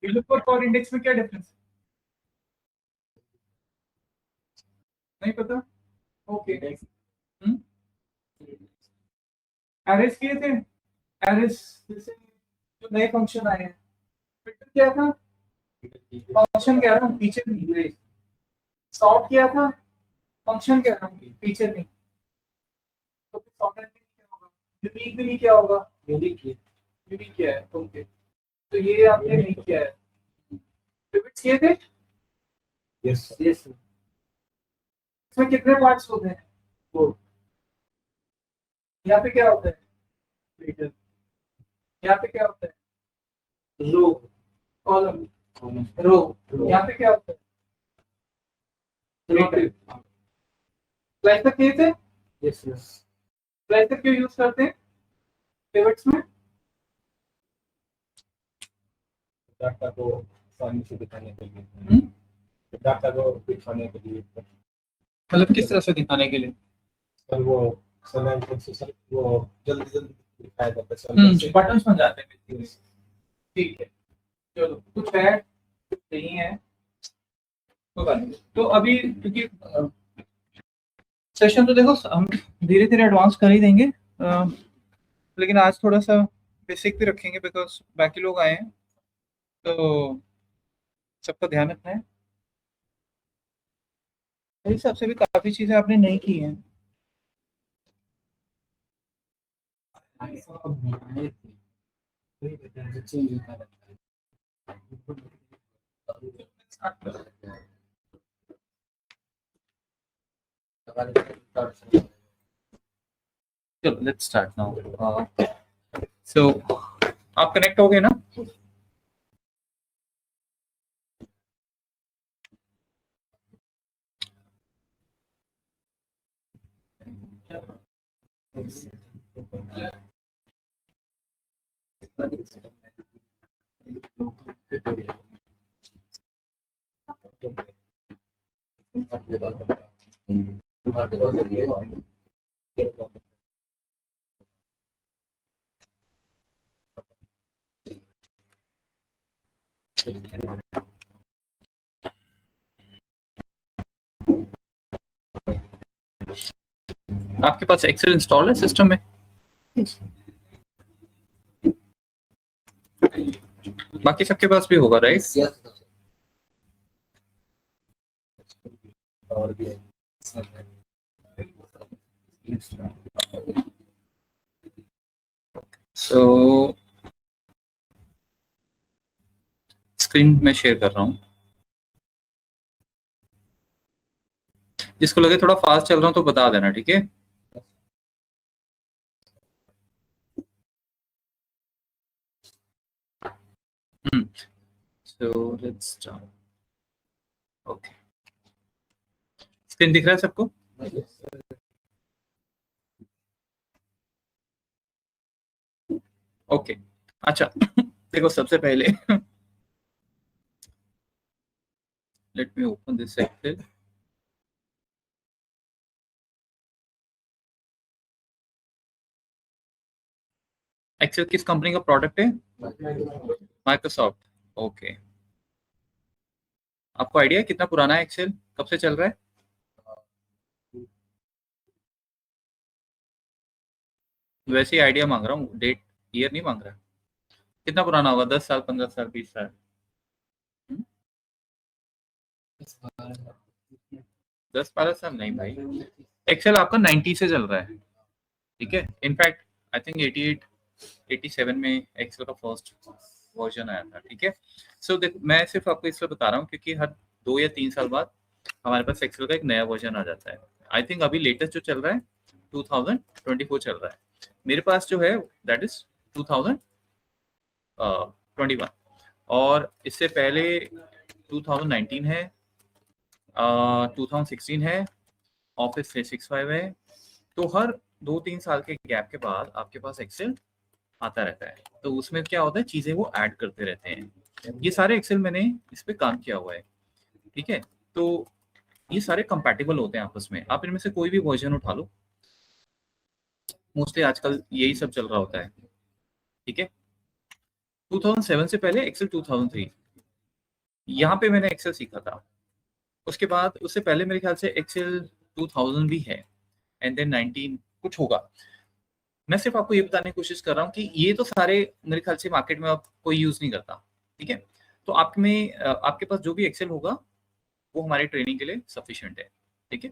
VLOOKUP और for index में क्या डिफरेंस? नहीं पता? ओके। एरेस किए थे, एरेस जैसे जो नए फंक्शन आए हैं, फिल्टर क्या था, फंक्शन क्या था, फीचर नहीं, सॉर्ट किया था, फंक्शन क्या था, फीचर नहीं। तो फिर सॉर्ट क्या होगा, यूनिक भी नहीं क्या होगा, यूनिक क्या है, ओके। तो ये आपने नहीं किया है, पिवट्स किए थे, यस इसमें कितने पार्ट्स होते हैं, दो। यहाँ पे क्या होता है, फीचर, यहाँ पे क्या होता है, रो, कॉलम, रो, यहाँ पे क्या होता है, स्लाइसर किए थे, यस स्लाइसर क्यों यूज करते हैं पिवट्स में? डाटा को आसानी से दिखाने के लिए, डाटा को दिखाने के लिए। मतलब किस तरह से दिखाने के लिए? सर वो वो जल्दी दिखाया जाता है, बटन बन जाते हैं। ठीक है, चलो कुछ है कुछ नहीं है, कोई बात नहीं। तो अभी क्योंकि सेशन तो देखो हम धीरे धीरे एडवांस कर ही देंगे, लेकिन आज थोड़ा सा बेसिक भी रखेंगे बिकॉज बाकी लोग आए हैं, तो सबका ध्यान रखना है। मेरे हिसाब से भी काफी चीजें आपने नहीं की हैं। चलो लेट्स स्टार्ट नाउ। सो आप कनेक्ट हो गए ना? आपके पास एक्सेल इंस्टॉल है सिस्टम में? बाकी सबके पास भी होगा राइट? और भी सो स्क्रीन में शेयर कर रहा हूँ, जिसको लगे थोड़ा फास्ट चल रहा हूँ तो बता देना, ठीक है? So let's start. Okay, screen दिख रहा है सबको? ओके अच्छा देखो सबसे पहले let me open this Excel. Excel किस कंपनी का प्रोडक्ट है? माइक्रोसॉफ्ट। ओके, आपको आइडिया है कितना पुराना है एक्सेल, कब से चल रहा है? वैसे ही आइडिया मांग रहा हूँ, डेट ईयर नहीं मांग रहा। कितना पुराना होगा, 10 साल, 15 साल, 20 साल? 10-12 साल नहीं भाई, एक्सेल आपका 90 से चल रहा है, ठीक है? इनफैक्ट आई थिंक 88 87 में एक्सेल का फर्स्ट वर्जन आया था, ठीक है? सो मैं सिर्फ आपको इसलिए बता रहा हूँ क्योंकि हर 2 या 3 साल बाद हमारे पास एक्सेल का एक नया वर्जन आ जाता है। आई थिंक अभी लेटेस्ट जो चल रहा है 2024 चल रहा है, मेरे पास जो है दैट इज 2021, और इससे पहले 2019 है, 2016 है, ऑफिस 365 है। तो हर 2-3 साल के गैप के बाद आपके पास एक्सेल आता रहता है, तो उसमें क्या होता है, चीजें वो ऐड करते रहते हैं। ये सारे एक्सेल मैंने इस पे काम किया हुआ है, ठीक है? तो ये सारे कंपैटिबल होते हैं आपस में, आप इनमें से कोई भी वर्जन उठा लो, मोस्टली आजकल यही सब चल रहा होता है, ठीक है? 2007 से पहले एक्सेल 2003, यहाँ पे मैंने एक्सेल सीखा था। उसके बाद उससे पहले मेरे ख्याल से एक्सेल 2000 भी है, एंड देन 19 कुछ होगा। मैं सिर्फ आपको ये बताने की कोशिश कर रहा हूँ कि ये तो सारे मेरे ख्याल से मार्केट में अब कोई यूज नहीं करता, ठीक है। तो आप में आपके पास जो भी एक्सेल होगा वो हमारे ट्रेनिंग के लिए सफिशिएंट है, ठीक है।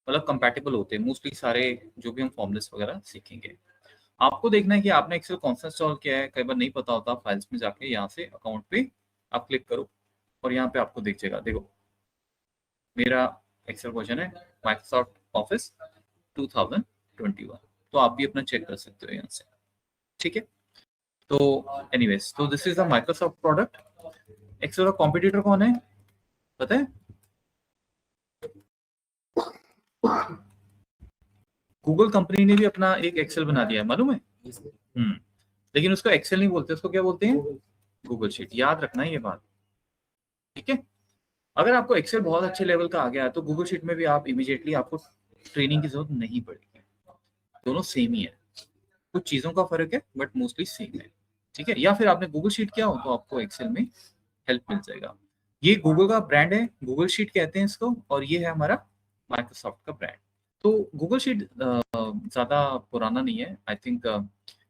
मतलब कंपैटिबल होते हैं मोस्टली सारे जो भी हम फॉर्मुलेस वगैरह सीखेंगे। आपको देखना है कि आपने एक्सेल कौन सा इंस्टॉल किया है। कई बार नहीं पता होता, फाइल्स में जाके यहाँ से अकाउंट पे आप क्लिक करो और यहाँ पे आपको दिख जाएगा। देखो मेरा एक्सेल वर्जन है माइक्रोसॉफ्ट ऑफिस 2021, तो आप भी अपना चेक कर सकते हो यहाँ से, ठीक है। तो एनीवेज, तो this is the Microsoft product. Excel का कॉम्पिटिटर कौन है पता है? गूगल कंपनी ने भी अपना एक एक्सेल बना दिया है, मालूम है? लेकिन उसको एक्सेल नहीं बोलते, उसको क्या बोलते हैं? Google sheet. याद रखना है ये बात, ठीक है। अगर आपको एक्सेल बहुत अच्छे लेवल का आ गया है तो गूगल शीट में भी आप इमीडिएटली आपको ट्रेनिंग की जरूरत नहीं पड़ेगी। दोनों सेम ही है, कुछ चीजों का फर्क है बट मोस्टली सेम है, ठीक है। या फिर आपने गूगल शीट किया हो तो आपको एक्सेल में हेल्प मिल जाएगा। ये गूगल का ब्रांड है, गूगल शीट कहते हैं इसको, और ये है हमारा माइक्रोसॉफ्ट का ब्रांड। तो गूगल शीट ज्यादा पुराना नहीं है, आई थिंक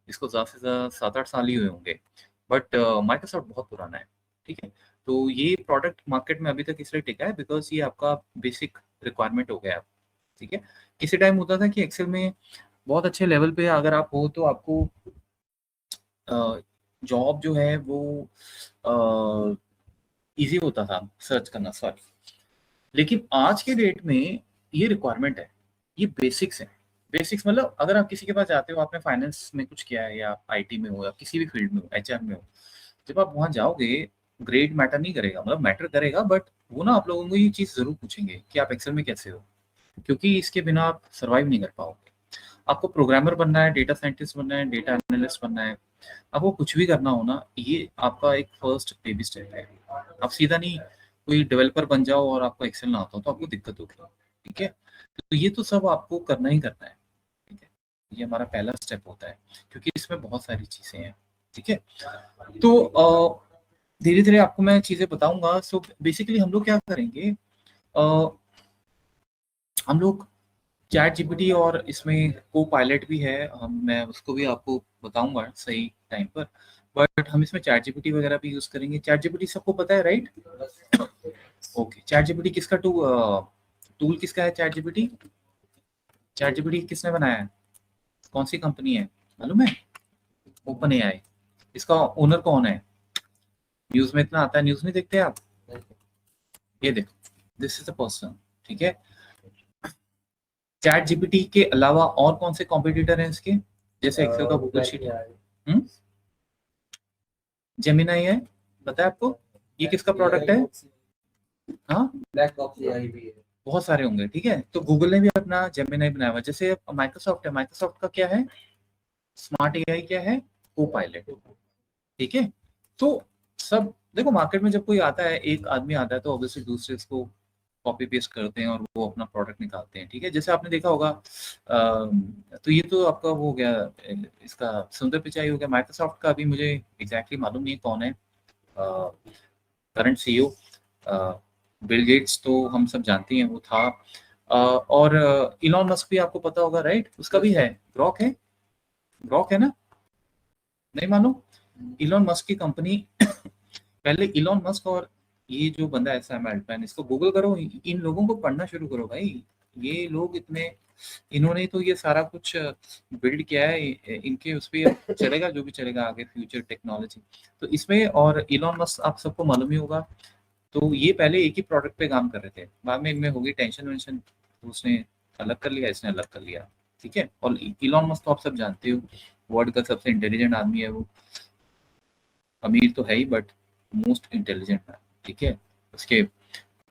इसको ज्यादा से ज्यादा 7-8 साल ही हुए होंगे, बट माइक्रोसॉफ्ट बहुत पुराना है, ठीक है। तो ये प्रोडक्ट मार्केट में अभी तक इसलिए टिका है बिकॉज ये आपका बेसिक रिक्वायरमेंट हो गया है, ठीक है। किसी टाइम होता था कि एक्सेल में बहुत अच्छे लेवल पे अगर आप हो तो आपको जॉब जो है वो इजी होता था सर्च करना, सॉरी। लेकिन आज के डेट में ये रिक्वायरमेंट है, ये बेसिक्स है। बेसिक्स मतलब अगर आप किसी के पास जाते हो, आपने फाइनेंस में कुछ किया है या आईटी में हो या किसी भी फील्ड में हो, एचआर में हो, जब आप वहां जाओगे ग्रेड मैटर नहीं करेगा, मतलब मैटर करेगा बट वो ना आप लोगों को ये चीज जरूर पूछेंगे कि आप एक्सेल में कैसे हो, क्योंकि इसके बिना आप सर्वाइव नहीं कर पाओगे। आपको प्रोग्रामर बनना है, डेटा साइंटिस्ट बनना है, डेटा एनालिस्ट बनना है, आपको कुछ भी करना हो ना, ये आपका एक फर्स्ट बेबी स्टेप है। आप सीधा नहीं कोई डेवलपर बन जाओ और आपको एक्सेल ना आता हो तो आपको दिक्कत होगी, ठीक है। तो ये तो सब आपको करना ही करना है, ठीक है। ये हमारा पहला स्टेप होता है क्योंकि इसमें बहुत सारी चीजें हैं, ठीक है। तो धीरे धीरे आपको मैं चीजें बताऊंगा। सो बेसिकली हम लोग क्या करेंगे, हम लोग चैट जीपीटी और इसमें को पायलट भी है, मैं उसको भी आपको बताऊंगा सही टाइम पर, बट हम इसमें चैट जीपीटी वगैरह भी यूज करेंगे। चैट जीपीटी सबको पता है, राइट? ओके, चैट जीपीटी किसका टूल किसका है? चैट जीपीटी किसने बनाया है? कौन सी कंपनी है मालूम है? Open AI. इसका ओनर कौन है? न्यूज में इतना आता है, न्यूज नहीं देखते आप? ये देखो, दिस इज द पर्सन, ठीक है। चैट जीपीटी के अलावा और कौन से कॉम्पिटिटर हैं इसके, जैसे एक्सेल का गूगल शीट है? जेमिनाई है, पता है आपको? ये किसका प्रोडक्ट है? हाँ, ब्लैक बॉक्स एआई भी है, बहुत सारे होंगे, ठीक है। तो गूगल ने भी अपना जेमिनाई बनाया हुआ, जैसे माइक्रोसॉफ्ट है, माइक्रोसॉफ्ट का क्या है? स्मार्ट एआई क्या है? को पायलट, ठीक है। तो सब देखो, मार्केट में जब कोई आता है, एक आदमी आता है तो ऑब्वियसली दूसरे इसको कॉपी पेस्ट करते हैं और वो अपना प्रोडक्ट निकालते हैं, ठीक है। जैसे आपने देखा होगा, तो ये तो आपका वो हो गया, इसका सुंदर पिचाई हो गया। माइक्रोसॉफ्ट का अभी मुझे एग्जैक्टली मालूम नहीं कौन है करंट सीईओ। बिल गेट्स तो हम सब जानते हैं, वो था। और इलॉन मस्क भी आपको पता होगा, राइट? उसका भी है, ग्रॉक है, ग्रॉक है ना? नहीं मालूम? इलॉन मस्क की कंपनी पहले इलॉन मस्क और ये जो बंदा है सैम अल्टमैन, इसको गूगल करो, इन लोगों को पढ़ना शुरू करो भाई। ये लोग इतने, इन्होंने तो ये सारा कुछ बिल्ड किया है, इनके उस पर चलेगा जो भी चलेगा आगे, फ्यूचर टेक्नोलॉजी तो इसमें। और इलॉन मस्क आप सबको मालूम ही होगा, तो ये पहले एक ही प्रोडक्ट पे काम कर रहे थे, बाद में इनमें होगी टेंशन वेंशन, तो उसने अलग कर लिया, इसने अलग कर लिया, ठीक है। और इलॉन मस्क तो आप सब जानते हो, वर्ल्ड का सबसे इंटेलिजेंट आदमी है वो। अमीर तो है ही बट मोस्ट इंटेलिजेंट है, ठीक है। उसके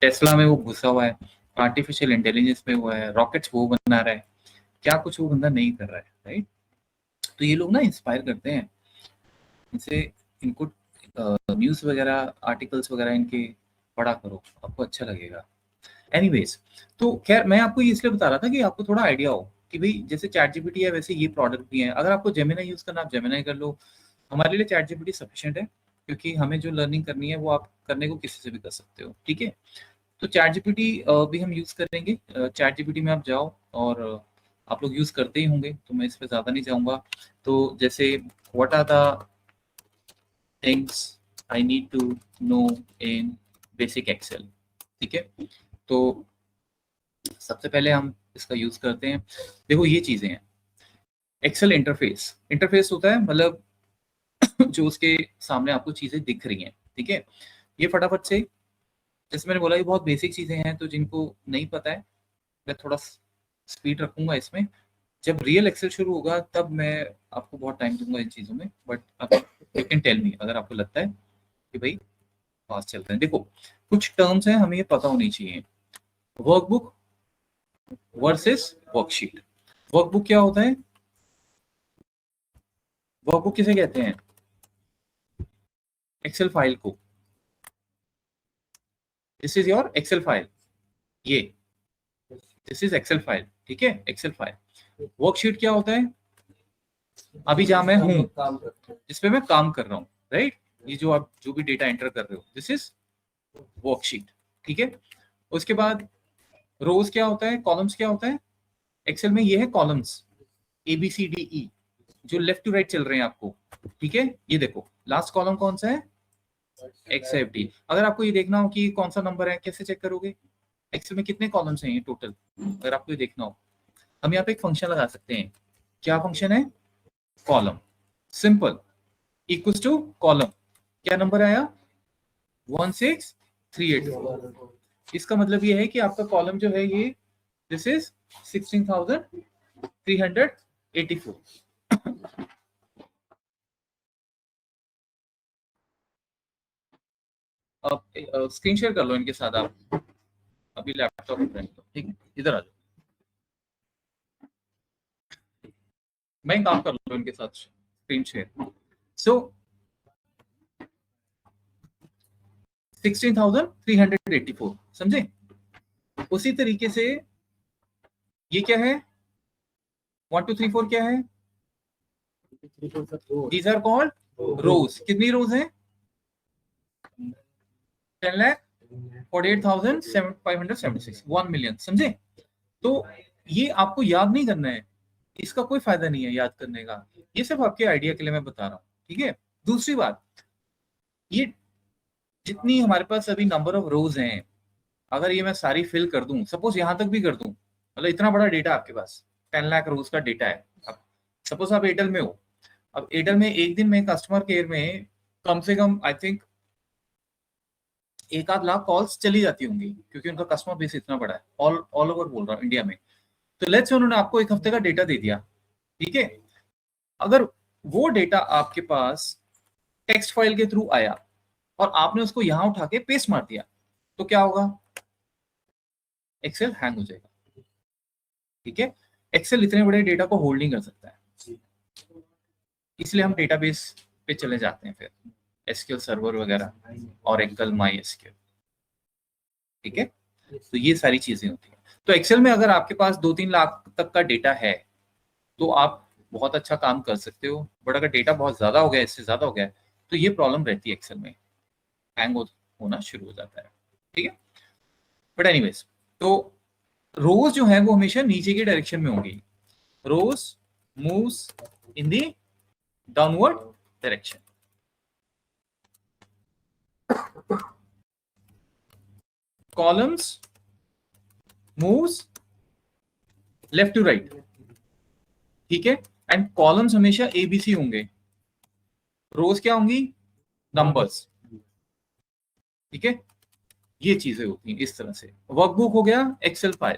टेस्ला में वो घुसा हुआ है, आर्टिफिशियल इंटेलिजेंस में हुआ है, रॉकेट्स वो बना रहा है, क्या कुछ वो बंदा नहीं कर रहा है, राइट? तो ये लोग ना इंस्पायर करते हैं इनसे, इनको न्यूज़ वगैरह, आर्टिकल्स वगैरह इनके पढ़ा करो, आपको अच्छा लगेगा। एनीवेज, तो खैर मैं आपको ये इसलिए बता रहा था कि आपको थोड़ा आइडिया हो कि भाई जैसे चैट जीपीटी है वैसे ये प्रोडक्ट भी है। अगर आपको जेमिनाई यूज करना, आप जेमिनाई कर लो, हमारे लिए चैट जीपीटी सफिशिएंट है, क्योंकि हमें जो लर्निंग करनी है वो आप करने को किसी से भी कर सकते हो, ठीक है। तो चैट जीपीटी भी हम यूज़ करेंगे। चैट जीपीटी में आप जाओ और आप लोग यूज़ करते ही होंगे, तो मैं इस पे ज़्यादा नहीं जाऊँगा। तो जैसे what are the things I need to know in basic Excel, ठीक है। तो सबसे पहले हम इसका यूज़ करते हैं। देखो ये चीज़ें हैं, एक्सेल इंटरफेस। इंटरफेस होता है मतलब जो उसके सामने आपको चीज़ें दिख रही हैं, ठीक है। ये फटाफट से, जैसे मैंने बोला, ये बहुत बेसिक चीज़ें हैं, तो जिनको नहीं पता है मैं थोड़ा स्पीड रखूंगा इसमें। जब रियल एक्सेल शुरू होगा तब मैं आपको बहुत टाइम दूंगा इन चीज़ों में, बट अगर यू कैन टेल मी अगर आपको लगता है कि भाई फास्ट चल रहे हैं। देखो कुछ टर्म्स हैं हमें ये पता होनी चाहिए। Workbook versus worksheet. वर्कबुक क्या होता है? वर्कबुक किसे कहते हैं? एक्सेल फाइल को। This is your Excel file, ये दिस इज एक्सेल फाइल, ठीक है, एक्सेल फाइल। वर्कशीट क्या होता है? अभी जहां मैं हूं, जिसपे मैं काम कर रहा हूं, राइट, ये जो आप जो भी डेटा एंटर कर रहे हो, दिस इज वर्कशीट, ठीक है। उसके बाद रोज क्या होता है, कॉलम्स क्या होता है? एक्सेल में ये है कॉलम्स, ABCDE, जो लेफ्ट टू राइट चल रहे हैं आपको, ठीक है। ये देखो लास्ट कॉलम कौन सा है? XFD। अगर आपको ये देखना हो कि कौन सा नंबर है, कैसे चेक करोगे? एक्सेल में कितने कॉलम्स हैं ये टोटल, अगर आपको ये देखना हो, हम यहाँ पे एक फंक्शन लगा सकते हैं। क्या फंक्शन है? Column. Simple, equals to column, क्या नंबर आया? 1638। इसका मतलब ये है कि आपका कॉलम जो है ये दिस इज 16,384। अब स्क्रीन शेयर कर लो इनके साथ आप, अभी लैपटॉप पे, ठीक है, इधर आ जाओ, मैं काम कर लो इनके साथ स्क्रीन शेयर। सो 16,384, समझे? उसी तरीके से ये क्या है? 1 2 3 4 क्या है? दीज आर कॉल्ड रोज। कितनी रोज है? 10,48,576, 1 मिलियन, समझे? तो ये आपको याद नहीं करना है, इसका कोई फायदा नहीं है याद करने का, ये सिर्फ आपके आइडिया के लिए मैं बता रहा हूँ, ठीक है। दूसरी बात, ये जितनी हमारे पास अभी नंबर ऑफ रोज हैं, अगर ये मैं सारी फिल कर दूं, सपोज यहां तक भी कर दूं, मतलब इतना बड़ा डेटा आपके पास 10 लाख रोज का डेटा है। अब सपोज आप एयरटेल में हो, अब एयरटेल में एक दिन में कस्टमर केयर में कम से कम आई थिंक 1 आध लाख कॉल्स चली जाती होंगी, क्योंकि उनका कस्टमर बेस इतना बड़ा है, ऑल ओवर बोल रहा हूँ इंडिया में। तो लेट्स से उन्होंने आपको 1 हफ्ते का डेटा दे दिया, ठीक है। अगर वो डेटा आपके पास टेक्स्ट फाइल के थ्रू आया और आपने उसको यहां उठा के पेस्ट मार दिया, तो क्या होगा? एक्सेल हैंग हो जाएगा, ठीक है। एक्सेल इतने बड़े डेटा को होल्ड नहीं कर सकता है, इसलिए हम डेटाबेस पे चले जाते हैं, फिर एसक्यूएल सर्वर वगैरह, ओरेकल, MySQL, ठीक है। तो ये सारी चीजें होती हैं। तो एक्सेल में अगर आपके पास 2-3 लाख तक का डेटा है तो आप बहुत अच्छा काम कर सकते हो, बट अगर डेटा बहुत ज्यादा हो गया, इससे ज्यादा हो गया, तो ये प्रॉब्लम रहती है, एक्सेल में हैंग होना शुरू हो जाता है, ठीक है। बट एनीवेज, तो रोज जो है वो हमेशा नीचे की डायरेक्शन में होंगी। Rows moves in the downward direction, columns moves left to right, ठीक है। एंड कॉलम्स हमेशा ABC होंगे, रोज क्या होंगी? नंबर्स, ठीक है। ये चीजें होती हैं इस तरह से। वर्कबुक हो गया एक्सेल फाइल,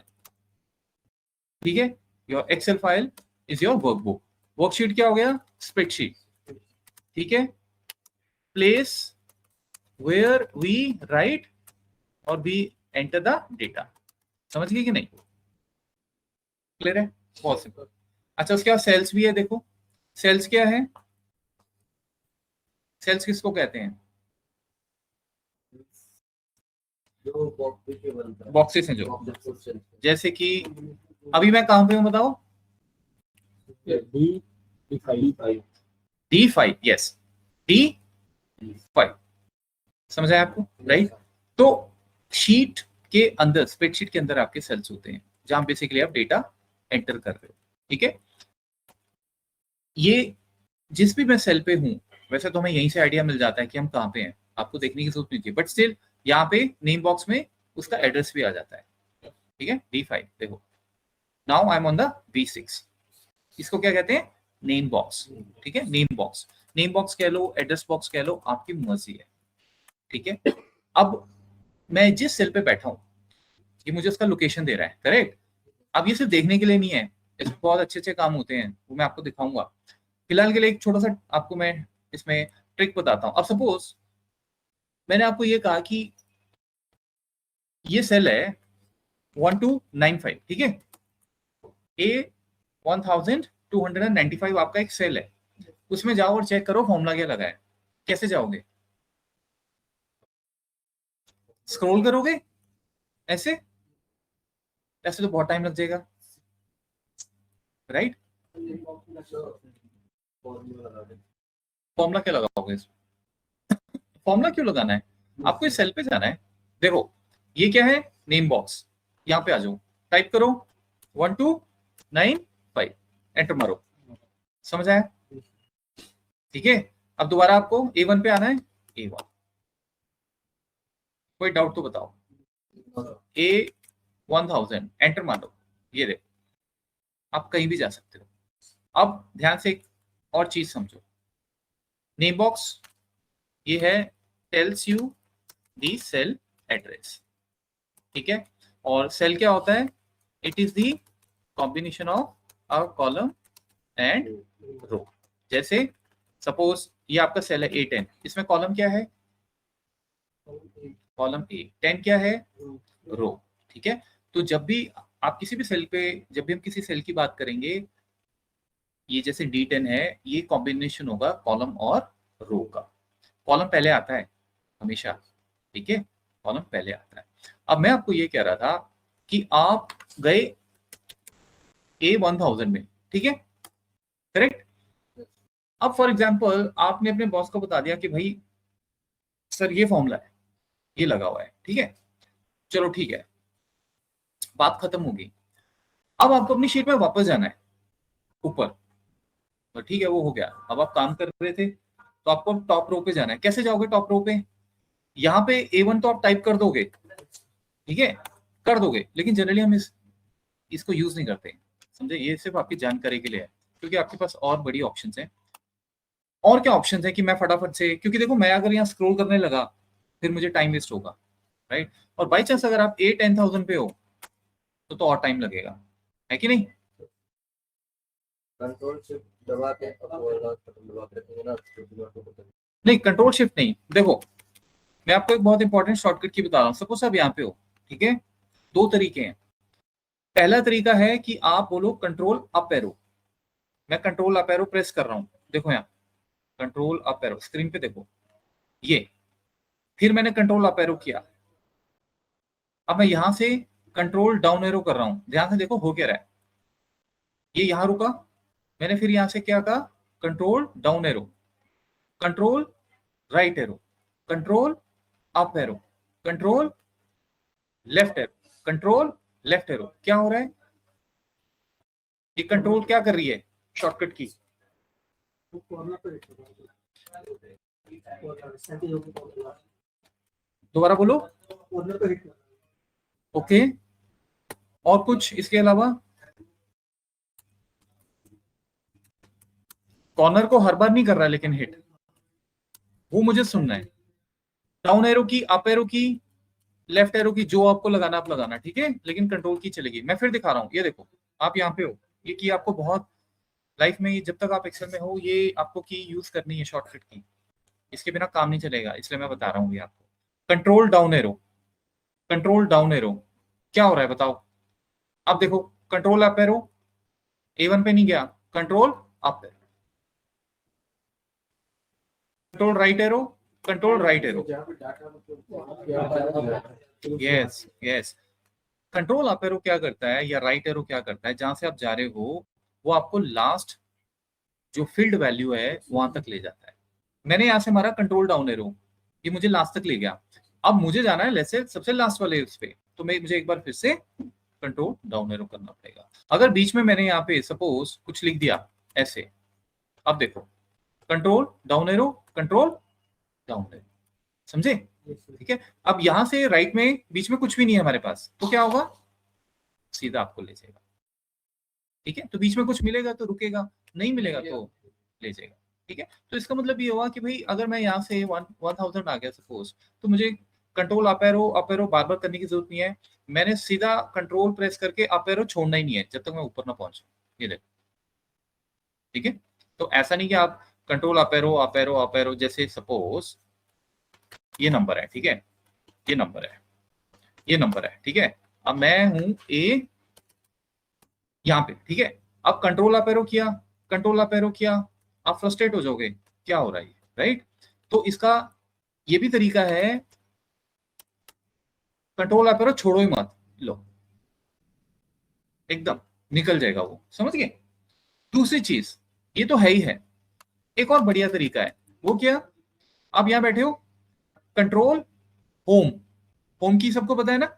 ठीक है, your Excel file is your workbook. Worksheet क्या हो गया? स्प्रेडशीट, ठीक है। प्लेस वेयर वी राइट और वी एंटर द डेटा, समझ गए कि नहीं? क्लियर है? बहुत सिंपल। अच्छा, उसके बाद सेल्स भी है। देखो सेल्स क्या है? सेल्स किसको कहते हैं? बॉक्सेस हैं जो, जैसे कि अभी मैं कहां पे हूं बताओ? D5, yes, D 5। समझ आया आपको? राइट। तो शीट के अंदर, स्प्रेडशीट के अंदर आपके सेल्स होते हैं जहां बेसिकली आप डेटा एंटर कर रहे हो। ठीक है, ये जिस भी मैं सेल पे हूं, वैसे तो हमें यहीं से आइडिया मिल जाता है कि हम कहाँ पे हैं, आपको देखने की जरूरत नहीं थी, बट स्टिल यहाँ पे नेम बॉक्स में उसका एड्रेस भी आ जाता है। ठीक है, D5 देखो, now I am on the B6। इसको क्या कहते हैं? Name box. ठीक है, नेम बॉक्स, नेम बॉक्स कह लो, एड्रेस बॉक्स कह लो, आपकी मर्जी है। ठीक है, अब मैं जिस सेल पे बैठा हूं, ये मुझे उसका लोकेशन दे रहा है, करेक्ट? अब ये सिर्फ देखने के लिए नहीं है, इसमें बहुत अच्छे अच्छे काम होते हैं, वो मैं आपको दिखाऊंगा। फिलहाल के लिए एक छोटा सा आपको मैं इसमें ट्रिक बताता हूं। अब सपोज मैंने आपको ये कहा कि ये सेल है 1295, ठीक है, A1295 आपका एक सेल है, उसमें जाओ और चेक करो फॉर्मूला क्या लगा है। कैसे जाओगे? स्क्रॉल करोगे ऐसे? ऐसे तो बहुत टाइम लग जाएगा, राइट? फॉर्मूला क्या लगाओगे? फॉर्मूला क्यों लगाना है? आपको इस सेल पे जाना है। देखो ये क्या है? Name box. यहाँ पे आ जाओ, टाइप करो 1295, एंटर मारो। समझ आया? ठीक है, अब दोबारा आपको A1 पे आना है, A1। कोई डाउट तो बताओ। A1000 एंटर मारो, ये देखो आप कहीं भी जा सकते हो। अब ध्यान से एक और चीज समझो, नेम बॉक्स ये है tells you the cell address. ठीक है, और सेल क्या होता है? It is the combination of a column and row. जैसे सपोज ये आपका सेल है A10, इसमें कॉलम क्या है? Column A। 10 क्या है? रो। ठीक है, तो जब भी आप किसी भी सेल पे, जब भी हम किसी सेल की बात करेंगे, ये जैसे D10 है, ये कॉम्बिनेशन होगा कॉलम और रो का। कॉलम पहले आता है हमेशा, ठीक है, कॉलम पहले आता है। अब मैं आपको ये कह रहा था कि आप गए A1000 में, ठीक है, करेक्ट? अब फॉर एग्जांपल आपने अपने बॉस को बता दिया कि भाई सर ये फॉर्मूला है, ये लगा हुआ है, ठीक है, चलो ठीक है, बात खत्म होगी। अब आपको अपनी शीट में वापस जाना है ऊपर, तो ठीक है वो हो गया। अब आप काम कर रहे थे तो आपको टॉप रो पे जाना है। कैसे जाओगे टॉप रो पे? यहाँ पे A1 तो आप टाइप कर दोगे, ठीक है, कर दोगे, लेकिन जनरली हम इसको यूज नहीं करते, समझे? ये सिर्फ आपकी जानकारी के लिए है, क्योंकि आपके पास और बड़ी ऑप्शंस हैं। और क्या ऑप्शंस है कि मैं फटाफट से, क्योंकि देखो मैं अगर यहाँ स्क्रॉल करने लगा फिर मुझे टाइम वेस्ट होगा, राइट? और बाई चांस अगर आप A10000 पे हो तो और टाइम लगेगा, है कि नहीं? कंट्रोल शिफ्ट दबा के दबा के नहीं, कंट्रोल शिफ्ट नहीं। देखो मैं आपको एक बहुत इंपॉर्टेंट शॉर्टकट की बता रहा हूँ। सपोज आप यहाँ पे हो, ठीक है, दो तरीके हैं। पहला तरीका है कि आप बोलो कंट्रोल अप एरो। मैं कंट्रोल अप एरो प्रेस कर रहा हूँ, देखो यहाँ कंट्रोल अप एरो, स्क्रीन पे देखो ये, फिर मैंने कंट्रोल अप एरो किया। अब मैं यहां से कंट्रोल डाउन एरो कर रहा हूं, ध्यान से देखो हो क्या रहा है। ये यहां रुका, मैंने फिर यहां से क्या कहा? Control down arrow, control right arrow, control up arrow, control left arrow, control left arrow. क्या हो रहा है? ये कंट्रोल क्या कर रही है शॉर्टकट की? दोबारा बोलो। ओके, और कुछ इसके अलावा? कॉर्नर को हर बार नहीं कर रहा है लेकिन हिट, वो मुझे सुनना है। डाउन एरो की, अप एरो की, लेफ्ट एरो की, जो आपको लगाना आप लगाना, ठीक है, लेकिन कंट्रोल की चलेगी। मैं फिर दिखा रहा हूँ, ये देखो आप यहाँ पे हो, ये की आपको बहुत लाइफ में, जब तक आप एक्सेल में हो, ये आपको की यूज करनी है शॉर्टकट की, इसके बिना काम नहीं चलेगा, इसलिए मैं बता रहा हूँ ये आपको। Control down arrow, control down arrow, क्या हो रहा है बताओ? अब देखो कंट्रोल अप एरो, A1 पे नहीं गया, control up arrow, control right arrow, control right arrow, yes yes. Control up arrow क्या करता है या राइट एरो क्या करता है, जहां से आप जा रहे हो वो आपको लास्ट जो फील्ड वैल्यू है वहां तक ले जाता है। मैंने यहाँ से मारा कंट्रोल डाउन एरो, ये मुझे लास्ट तक ले गया। अब मुझे जाना है लेट्स से सबसे लास्ट वाले उस पे, तो मुझे एक बार फिर से कंट्रोल डाउन एरो करना पड़ेगा। अगर बीच में मैंने यहाँ पे सपोज कुछ लिख दिया ऐसे, अब देखो control down arrow, control down arrow, समझे? ठीक है, अब यहां से राइट में बीच में कुछ भी नहीं है हमारे पास, तो क्या होगा, सीधा आपको ले जाएगा। ठीक है, तो बीच में कुछ मिलेगा तो रुकेगा, नहीं मिलेगा तो ले जाएगा। ठीक है, तो इसका मतलब ये हुआ कि भाई अगर मैं यहाँ से 1000 आ गया सपोज, तो मुझे कंट्रोल अप एरो बार बार करने की जरूरत नहीं है, मैंने सीधा कंट्रोल प्रेस करके अप एरो छोड़ना ही नहीं है जब तक मैं ऊपर ना पहुंचूं। ये देखो, ठीक है, तो ऐसा नहीं कि आप कंट्रोल अप एरो जैसे सपोज ये नंबर है, ठीक है, ये नंबर है, ये नंबर है, ठीक है, अब मैं हूं ए यहाँ पे, ठीक है, अब कंट्रोल अप एरो किया, कंट्रोल अप एरो किया, आप फ्रस्ट्रेट हो जाओगे, क्या हो रहा है, राइट? तो इसका ये भी तरीका है, कंट्रोल अप एरो छोड़ो ही मत, लो एकदम निकल जाएगा वो, समझ गए? दूसरी चीज, ये तो है ही है, एक और बढ़िया तरीका है, वो क्या, आप यहां बैठे हो, कंट्रोल होम, होम की सबको पता है ना,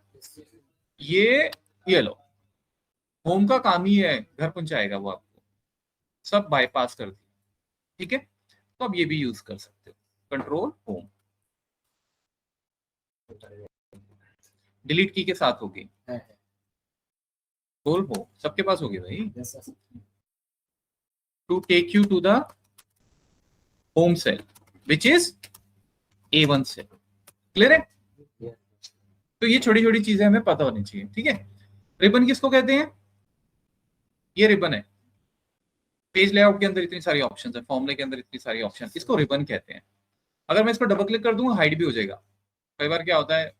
ये लो, होम का काम ही है घर पहुंचाएगा वो आपको, सब बाईपास कर दिया। ठीक है, तो आप ये भी यूज कर सकते हो, कंट्रोल होम, डिलीट की के साथ होगी, कंट्रोल होम सबके पास होगी भाई, to take you to the home cell which is A1 cell. Clear है? तो ये छोटी छोटी चीजें हमें पता होनी चाहिए। ठीक है, रिबन किसको कहते हैं, ये रिबन है, पेज लेआउट के अंदर इतनी सारी ऑप्शंस है, फॉर्मूले के अंदर इतनी सारी ऑप्शन, इसको रिबन कहते हैं। अगर मैं इसको डबल क्लिक कर दूंगा हाइड भी हो जाएगा। कई बार क्या होता है,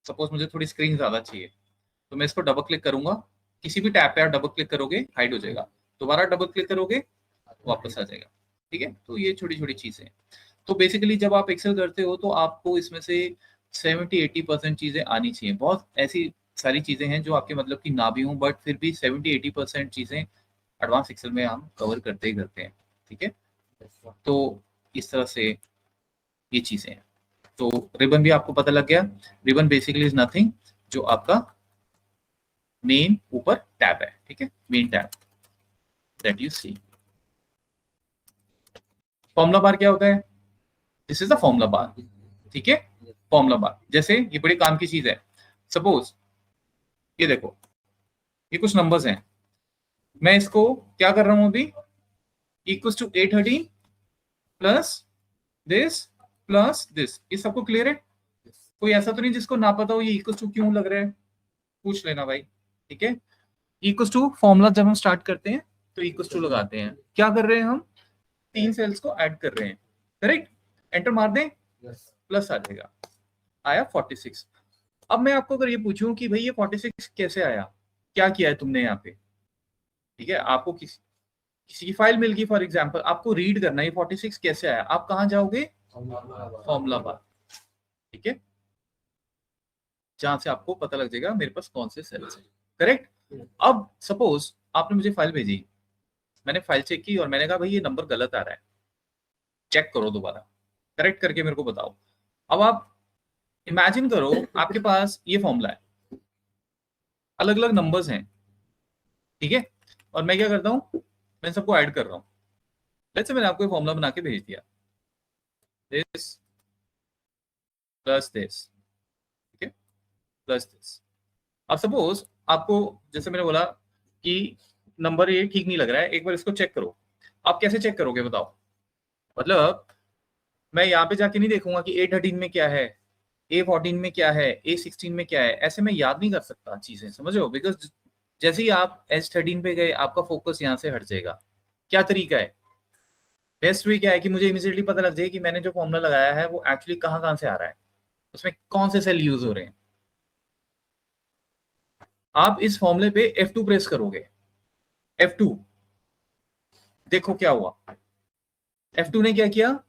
सपोज मुझे थोड़ी स्क्रीन ज्यादा चाहिए, तो मैं इसको डबल क्लिक करूंगा, किसी भी टैब पे आप डबल क्लिक करोगे हाइड हो जाएगा, दोबारा डबल क्लिक करोगे वापस आ जाएगा। ठीक है, तो ये छोटी छोटी चीजें। तो बेसिकली जब आप एक्सेल करते हो तो आपको इसमें से 70-80% चीजें आनी चाहिए। बहुत ऐसी सारी चीजें हैं जो आपके मतलब की ना भी हों, बट फिर भी 70-80% चीजें एडवांस एक्सेल में हम कवर करते ही करते हैं। ठीक है, तो इस तरह से ये चीजें हैं। तो रिबन भी आपको पता लग गया, रिबन बेसिकली इज नथिंग, जो आपका मेन ऊपर टैब है। ठीक है, main tab that you see. Formula bar क्या होता है, this is the formula bar. ठीक है, फॉर्मूला बार जैसे ये बड़ी काम की चीज है, सपोज ये देखो, ये कुछ नंबर्स हैं, मैं इसको क्या कर रहा हूं अभी, इक्वल्स टू 813 प्लस दिस, ये सबको क्लियर है? कोई ऐसा तो नहीं जिसको ना पता हो ये इक्वल्स टू क्यों लग रहा है, पूछ लेना भाई। ठीक है, इक्वल्स टू फॉर्मूला जब हम स्टार्ट करते हैं तो इक्वल्स टू लगाते हैं, क्या कर रहे हैं हम, 3 सेल्स को ऐड कर रहे हैं, करेक्ट, एंटर मार दें, प्लस आ जाएगा, आया 46। अब मैं आपको अगर ये पूछूं कि भाई ये 46 कैसे आया, क्या किया है तुमने यहाँ पे, ठीक है, आपको किसी की फाइल मिल गई फॉर एग्जांपल, आपको रीड करना है 46 कैसे आया, आप कहाँ जाओगे, फॉर्मूला बार। ठीक है, जहां से आपको पता लग जाएगा मेरे पास कौन से सेल्स है, करेक्ट। अब सपोज आपने मुझे फाइल भेजी, मैंने फाइल चेक की और मैंने कहा भाई ये नंबर गलत आ रहा है, चेक करो दोबारा, करेक्ट करके मेरे को बताओ। अब आप इमेजिन करो आपके पास ये फॉर्मूला है, अलग अलग नंबर्स हैं, ठीक है, और मैं क्या करता हूँ, मैं सबको ऐड कर रहा हूँ। लेट्स से मैंने आपको फॉर्मूला बना के भेज दिया, दिस प्लस दिस, ठीक है, प्लस दिस। अब सपोज आपको जैसे मैंने बोला कि नंबर ये ठीक नहीं लग रहा है, एक बार इसको चेक करो। आप कैसे चेक करोगे बताओ, मतलब मैं यहाँ पे जाके नहीं देखूंगा कि A13 में क्या है, A14 में क्या है, A16 में क्या है, ऐसे मैं याद नहीं कर सकता चीजें, समझ लो, बिकॉज जैसे ही आप S13 पे गए आपका फोकस यहाँ से हट जाएगा। क्या तरीका है, बेस्ट वे क्या है कि मुझे इमीडिएटली पता लग जाए कि मैंने जो फॉर्मूला लगाया है वो एक्चुअली कहाँ कहाँ से आ रहा है, उसमें कौन से सेल यूज हो रहे हैं। आप इस फॉर्मूले पे F2 प्रेस करोगे, F2 देखो क्या हुआ, F2 ने क्या किया,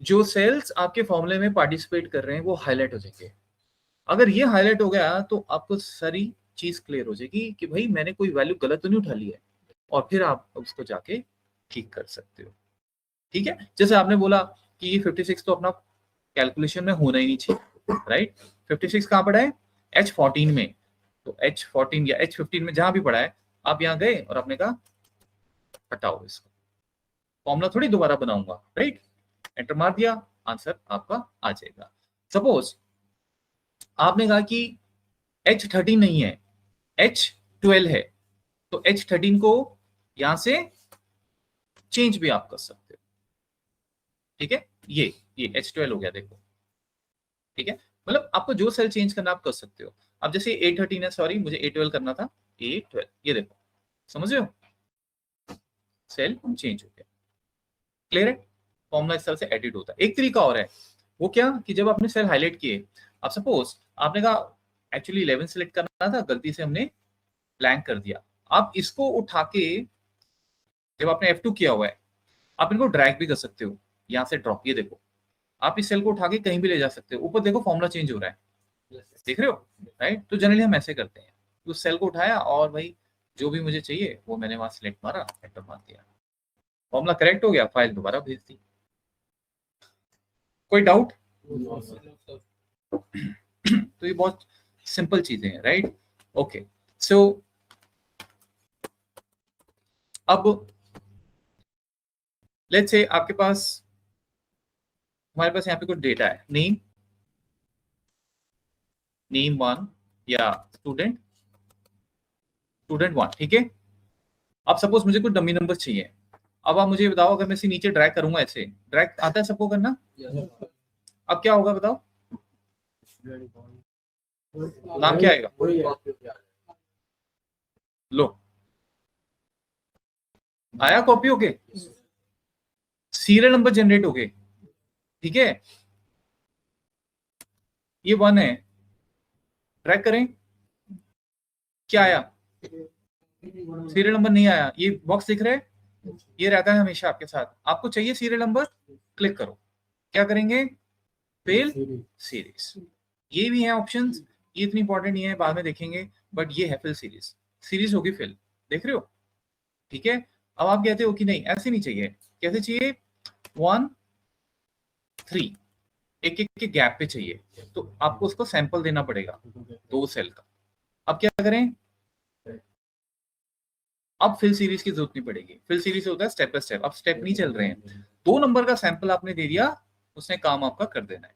जो सेल्स आपके फॉर्मूले में पार्टिसिपेट कर रहे हैं वो हाईलाइट हो जाएंगे। अगर ये हाईलाइट हो गया तो आपको सारी चीज क्लियर हो जाएगी कि भाई मैंने कोई वैल्यू गलत तो नहीं उठा ली है, और फिर आप उसको जाके ठीक कर सकते हो। ठीक है, जैसे आपने बोला कि ये 56 तो अपना कैलकुलेशन में होना ही नहीं चाहिए, राइट। 56 कहाँ पड़ा है? H14 में। तो H14 या H15 में जहां भी पड़ा है, आप यहाँ गए और आपने कहा हटाओ इसको, फॉर्मूला थोड़ी दोबारा बनाऊंगा, राइट। एंटर मार दिया, आंसर आपका आ जाएगा। सपोज आपने कहा कि H13 नहीं है, H12 है, तो H13 को यहां से चेंज भी आप कर सकते हो, ठीक है। ये H12 हो गया, देखो, ठीक है। मतलब आपको जो सेल चेंज करना आप कर सकते हो। अब जैसे A13 है, सॉरी मुझे A12 करना था, A12, ये देखो, समझ रहे हो, सेल चेंज हो गया, क्लियर है। फॉर्मूला इस तरह से एडिट होता है। एक तरीका और है, वो क्या कि जब आपने सेल हाईलाइट किए, अब सपोज आपने कहा एक्चुअली 11 सेलेक्ट करना था, गलती से हमने ब्लैंक कर दिया। आप इसको उठा के, जब आपने F2 किया हुआ है, आप इनको ड्रैग भी कर सकते हो, यहां से ड्रॉप, ये देखो, आप इस सेल को उठा के कहीं भी ले जा सकते हो। ऊपर देखो फॉर्मूला चेंज हो रहा है, देख रहे हो, राइट। तो जनरली हम ऐसे करते हैं, तो सेल को उठाया और भाई जो भी मुझे चाहिए वो मैंने वहां सिलेक्ट मारा, एंटर मार दिया, फॉर्मूला करेक्ट हो गया, फाइल दोबारा भेज दी। कोई डाउट? तो ये बहुत सिंपल चीजें हैं, राइट। ओके, सो अब लेट्स से आपके पास, हमारे पास यहाँ पे कुछ डेटा है, नेम 1 या स्टूडेंट 1, ठीक है। अब सपोज मुझे कुछ डमी नंबर चाहिए। अब आप मुझे बताओ, अगर मैं इसे नीचे ड्रैग करूंगा, ऐसे ड्रैग आता है सबको करना, अब क्या होगा बताओ, नाम क्या आएगा? लो, आया कॉपी होके, सीरियल नंबर जनरेट हो गए, ठीक है। ये 1 है, ड्रैग करें, क्या आया? सीरियल नंबर नहीं आया। ये बॉक्स दिख रहा है, ये रहता है हमेशा आपके साथ। आपको चाहिए सीरियल नंबर, क्लिक करो, क्या करेंगे? Fail series. ये भी है ऑप्शंस, ये इतनी इंपॉर्टेंट नहीं है, बाद में देखेंगे, बट ये है फिल सीरीज, सीरीज होगी फिल, देख रहे हो, ठीक है। अब आप कहते हो कि नहीं ऐसे नहीं चाहिए, कैसे चाहिए? 1 3, एक एक के गैप पे चाहिए, तो आपको उसको सैंपल देना पड़ेगा 2 सेल का। अब क्या करें? अब फिल सीरीज की जरूरत नहीं पड़ेगी, फिल सीरीज होता है स्टेप बाय स्टेप, अब स्टेप नहीं चल रहे हैं। 2 नंबर का सैंपल आपने दे दिया, उसने काम आपका कर देना है,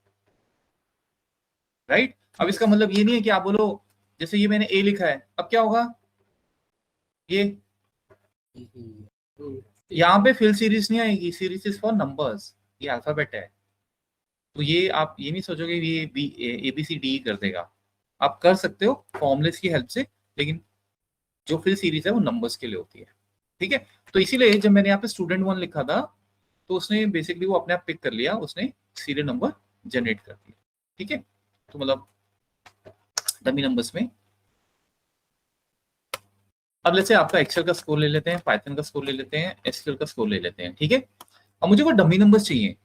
राइट। अब इसका मतलब ये नहीं है कि आप बोलो जैसे ये मैंने ए लिखा है, अब क्या होगा? ये यहाँ पे फिल सीरीज नहीं आएगी, सीरीज इज फॉर नंबर्स, ये अल्फाबेट है। तो ये आप ये नहीं सोचोगे ये B A B C D कर देगा, आप कर सकते हो फॉर्मुलेस की हेल्प से, लेकिन जो फिल सीरीज है वो नंबर्स के लिए होती है, ठीक है। तो इसीलिए जब मैंने यहाँ पे स्टूडेंट 1 लिखा था, तो उसने बेसिकली वो अपने आप पिक कर लिया, उसने सीरियल नंबर जनरेट कर दिया, ठीक है। तो मतलब डमी नंबर्स में। अब जैसे आपका एक्सेल का स्कोर ले लेते हैं, पाइथन का स्कोर ले लेते हैं, एसक्यूएल का स्कोर ले लेते हैं, ठीक है। अब मुझे कोई डमी नंबर्स चाहिए,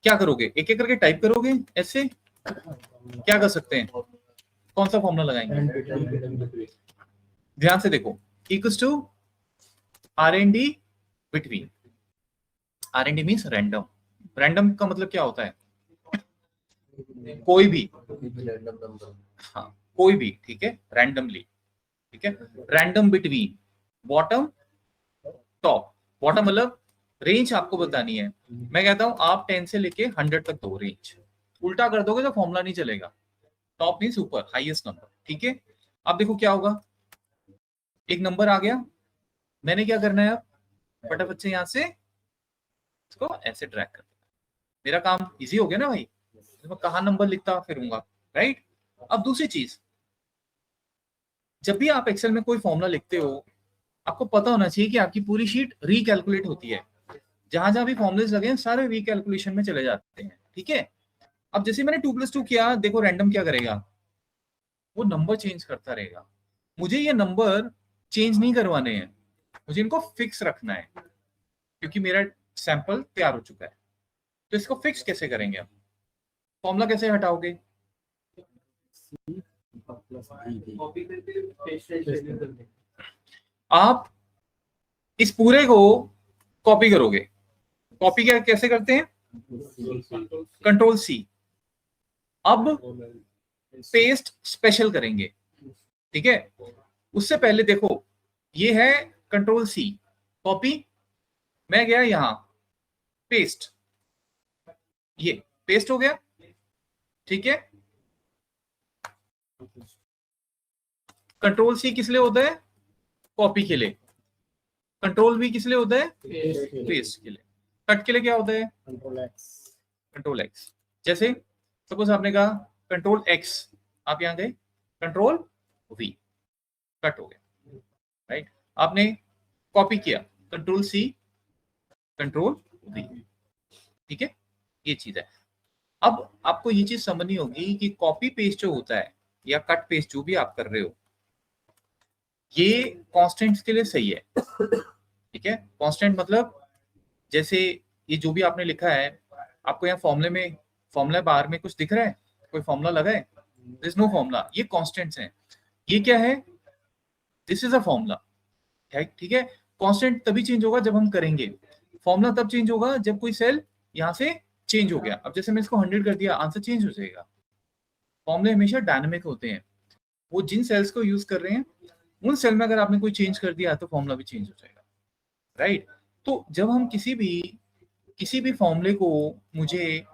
क्या करोगे? एक एक करके टाइप करोगे ऐसे, क्या कर सकते हैं? कौन सा फॉर्मूला लगाएंगे? ध्यान से देखो, equals to R&D between, R&D means random. Random का मतलब क्या होता है? कोई भी, हाँ कोई भी, ठीक है, रैंडमली, ठीक है। Random between bottom top, bottom मतलब रेंज आपको बतानी है। मैं कहता हूं आप 10 से लेके 100 तक दो रेंज, उल्टा कर दोगे तो फॉर्मूला नहीं चलेगा। टॉप मीन्स ऊपर, हाईएस्ट नंबर, ठीक है। अब देखो क्या होगा, एक नंबर आ गया, मैंने क्या करना है, अब फटाफट से यहां से इसको ऐसे ड्रैग कर देना, मेरा काम इजी हो गया ना भाई। मैं कहाँ नंबर लिखता फिरूंगा, राइट। अब दूसरी चीज, जब भी आप एक्सेल में कोई फॉर्मूला लिखते हो, आपको पता होना चाहिए कि आपकी पूरी शीट रिकैलकुलेट होती है, जहां जहां भी फॉर्मुलेस लगे हैं सारे रिकैलकुलेशन में चले जाते हैं, ठीक है। अब जैसे मैंने 2+2 किया, देखो रैंडम क्या करेगा, वो नंबर चेंज करता रहेगा। मुझे ये नंबर चेंज नहीं करवाने हैं, मुझे इनको फिक्स रखना है, क्योंकि मेरा सैंपल तैयार हो चुका है। तो इसको फिक्स कैसे करेंगे? आप फॉर्मूला कैसे हटाओगे? आप इस पूरे को कॉपी करोगे, कॉपी क्या कैसे करते हैं? Control C. अब पेस्ट स्पेशल करेंगे, ठीक है। उससे पहले देखो ये है कंट्रोल सी, कॉपी, मैं गया यहां पेस्ट, ये पेस्ट हो गया, ठीक है। कंट्रोल सी किस लिए होता है? कॉपी के लिए। कंट्रोल वी किस लिए होता है? पेस्ट के लिए। कट के लिए क्या होता है? Control x. जैसे सपोज आपने कहा कंट्रोल एक्स, आप यहां गए कंट्रोल वी, कट हो गया, राइट। आपने कॉपी किया कंट्रोल सी कंट्रोल वी, ठीक है। ये चीज है। अब आपको ये चीज समझनी होगी कि कॉपी पेस्ट जो होता है या कट पेस्ट जो भी आप कर रहे हो, ये कॉन्स्टेंट्स के लिए सही है, ठीक है। कांस्टेंट मतलब जैसे ये जो भी आपने लिखा है, आपको यहाँ फॉर्मूले में, फॉर्मूला बार में कुछ दिख रहा है? कोई फॉर्मूला लगा है? देयर इज नो फॉर्मूला, ये कांस्टेंट्स हैं। ये क्या है? दिस इज अ फॉर्मूला, ठीक है। कांस्टेंट तभी चेंज होगा जब हम करेंगे, फॉर्मूला तब चेंज होगा जब कोई सेल यहाँ से चेंज हो गया। अब जैसे मैं इसको 100 कर दिया, आंसर चेंज हो जाएगा। फॉर्मूले हमेशा डायनामिक होते हैं, वो जिन सेल्स को यूज कर रहे हैं उन सेल में अगर आपने कोई चेंज कर दिया तो फॉर्मूला भी चेंज हो जाएगा, राइट। तो जब हम किसी भी फॉर्मूले को, मुझे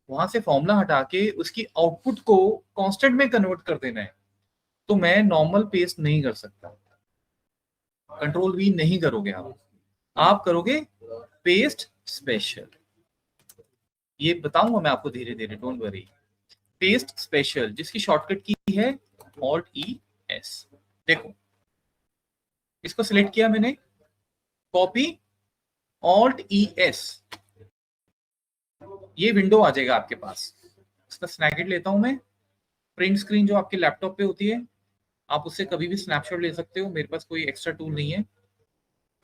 वहां से फॉर्मूला हटा के उसकी आउटपुट को कांस्टेंट में कन्वर्ट कर देना है, तो मैं नॉर्मल पेस्ट नहीं कर सकता, कंट्रोल वी नहीं करोगे आप करोगे पेस्ट स्पेशल। ये बताऊंगा मैं आपको धीरे धीरे, डोंट वरी। पेस्ट स्पेशल जिसकी शॉर्टकट की है ऑल्ट ई एस। देखो इसको सिलेक्ट किया मैंने, कॉपी, ऑल्ट ई एस, ये विंडो आ जाएगा आपके पास। इसका स्नैकेट लेता हूं मैं। प्रिंट स्क्रीन जो आपके लैपटॉप पे होती है, आप उससे कभी भी स्नैपशॉट ले सकते हो, मेरे पास कोई एक्स्ट्रा टूल नहीं है।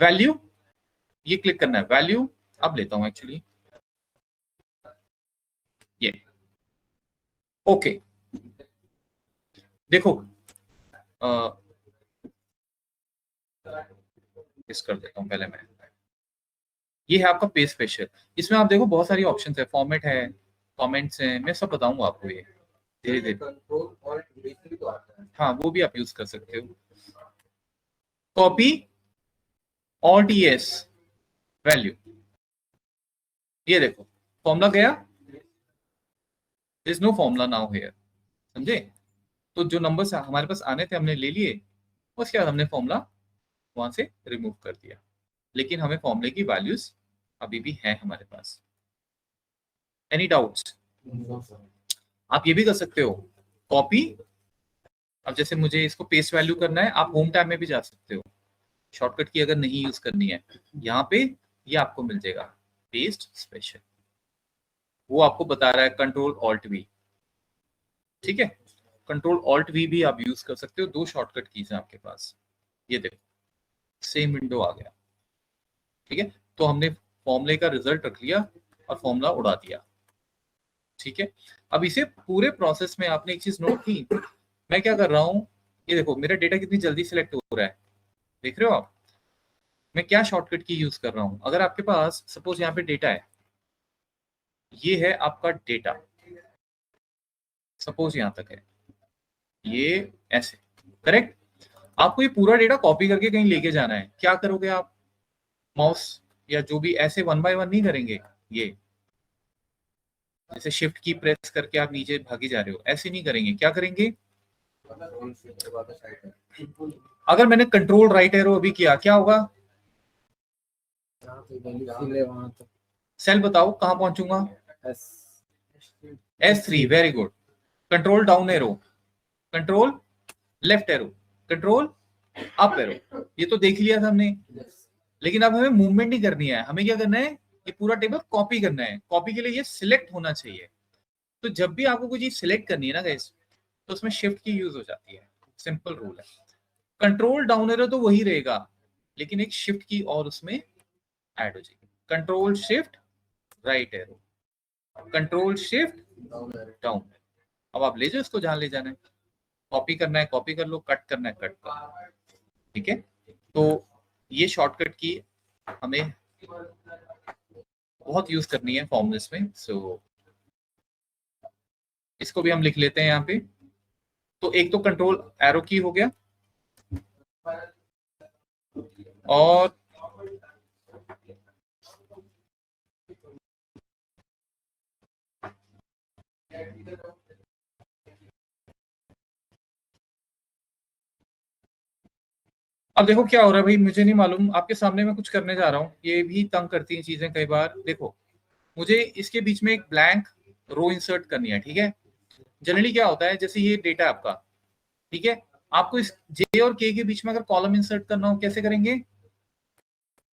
वैल्यू, ये क्लिक करना है, वैल्यू अब लेता हूं एक्चुअली, ये ओके। देखो इस कर देता हूं पहले मैं। ये है आपका पेज स्पेशल, इसमें आप देखो बहुत सारी ऑप्शंस है, फॉर्मेट है, कमेंट्स हैं, मैं सब बताऊंगा आपको ये धीरे धीरे। हाँ वो भी आप यूज कर सकते हो। Copy, alt E S, value, ये देखो फॉर्मूला गया, is no formula now here, समझे। तो जो नंबर्स हमारे पास आने थे हमने ले लिए, उसके बाद हमने फॉर्मूला वहां से रिमूव कर दिया, लेकिन हमें फॉर्मूले की वैल्यूज अभी भी हैं हमारे पास। Any doubts? आप ये भी कर सकते हो, कॉपी, अब जैसे मुझे इसको पेस्ट वैल्यू करना है, आप होम टैब में भी जा सकते हो, शॉर्टकट की अगर नहीं यूज करनी है, यहाँ पे ये आपको मिल जाएगा पेस्ट स्पेशल, वो आपको बता रहा है कंट्रोल ऑल्ट वी, ठीक है। कंट्रोल ऑल्ट वी भी आप यूज कर सकते हो, दो शॉर्टकट कीज हैं आपके पास। ये देखो सेम विंडो आ गया, ठीक है। तो हमने फॉर्मूले का रिजल्ट रख लिया और फॉर्मूला उड़ा दिया, ठीक है। अब इसे पूरे प्रोसेस में आपने एक चीज नोट की, मैं क्या कर रहा हूं, ये देखो मेरा डेटा कितनी जल्दी सिलेक्ट हो रहा है, देख रहे हो आप। मैं क्या शॉर्टकट की यूज कर रहा हूं, अगर आपके पास सपोज यहाँ पे डेटा है, ये है आपका डेटा, सपोज यहां तक है, ये ऐसे, करेक्ट। आपको ये पूरा डेटा कॉपी करके कहीं लेके जाना है, क्या करोगे आप? माउस या जो भी, ऐसे वन बाय वन नहीं करेंगे, ये जैसे शिफ्ट की प्रेस करके आप नीचे भागे जा रहे हो, ऐसे नहीं करेंगे। क्या करेंगे? अगर मैंने कंट्रोल राइट एरो अभी किया, क्या होगा? सेल बताओ कहां पहुंचूंगा? S3, very good. Control down arrow, control left arrow, control up arrow, ये तो देख लिया था हमने। लेकिन अब हमें मूवमेंट नहीं करनी है, हमें क्या करना है, ये पूरा टेबल कॉपी करना है। कॉपी के लिए ये सिलेक्ट होना चाहिए। तो जब भी आपको कोई चीज सिलेक्ट करनी है ना गाइस, तो उसमें शिफ्ट की यूज हो जाती है, सिंपल रूल है। कंट्रोल डाउन एरो तो वही रहेगा, लेकिन एक शिफ्ट की और उसमें ऐड हो जाएगी, control shift right arrow, control shift down. अब आप ले जाओ इसको जहां ले जाना है, कॉपी करना है कॉपी कर लो, कट करना है कट कर लो, ठीक है। तो ये शॉर्टकट की हमें बहुत यूज करनी है फॉर्मूलेस में। सो इसको भी हम लिख लेते हैं यहाँ पे। तो एक तो कंट्रोल एरो की हो गया, और अब देखो क्या हो रहा है भाई, मुझे नहीं मालूम, आपके सामने मैं कुछ करने जा रहा हूँ, ये भी तंग करती हैं चीजें कई बार। देखो मुझे इसके बीच में एक ब्लैंक रो इंसर्ट करनी है, ठीक है। जनरली क्या होता है, जैसे ये डेटा है आपका, ठीक है, आपको इस जे और के बीच में अगर कॉलम इंसर्ट करना हो कैसे करेंगे?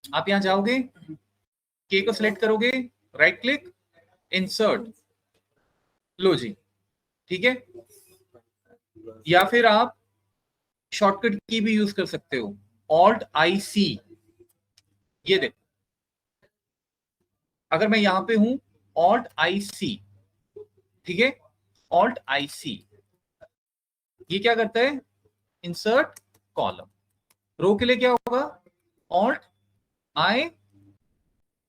आप यहाँ जाओगे, के को सिलेक्ट करोगे, राइट क्लिक, इंसर्ट, लो जी, ठीक है। या फिर आप शॉर्टकट की भी यूज कर सकते हो, ऑल्ट आई सी। ये देखो, अगर मैं यहां पे हूं, ऑल्ट आई सी, ठीक है, ऑल्ट आई सी, ये क्या करता है? Insert column. रो के लिए क्या होगा? Alt I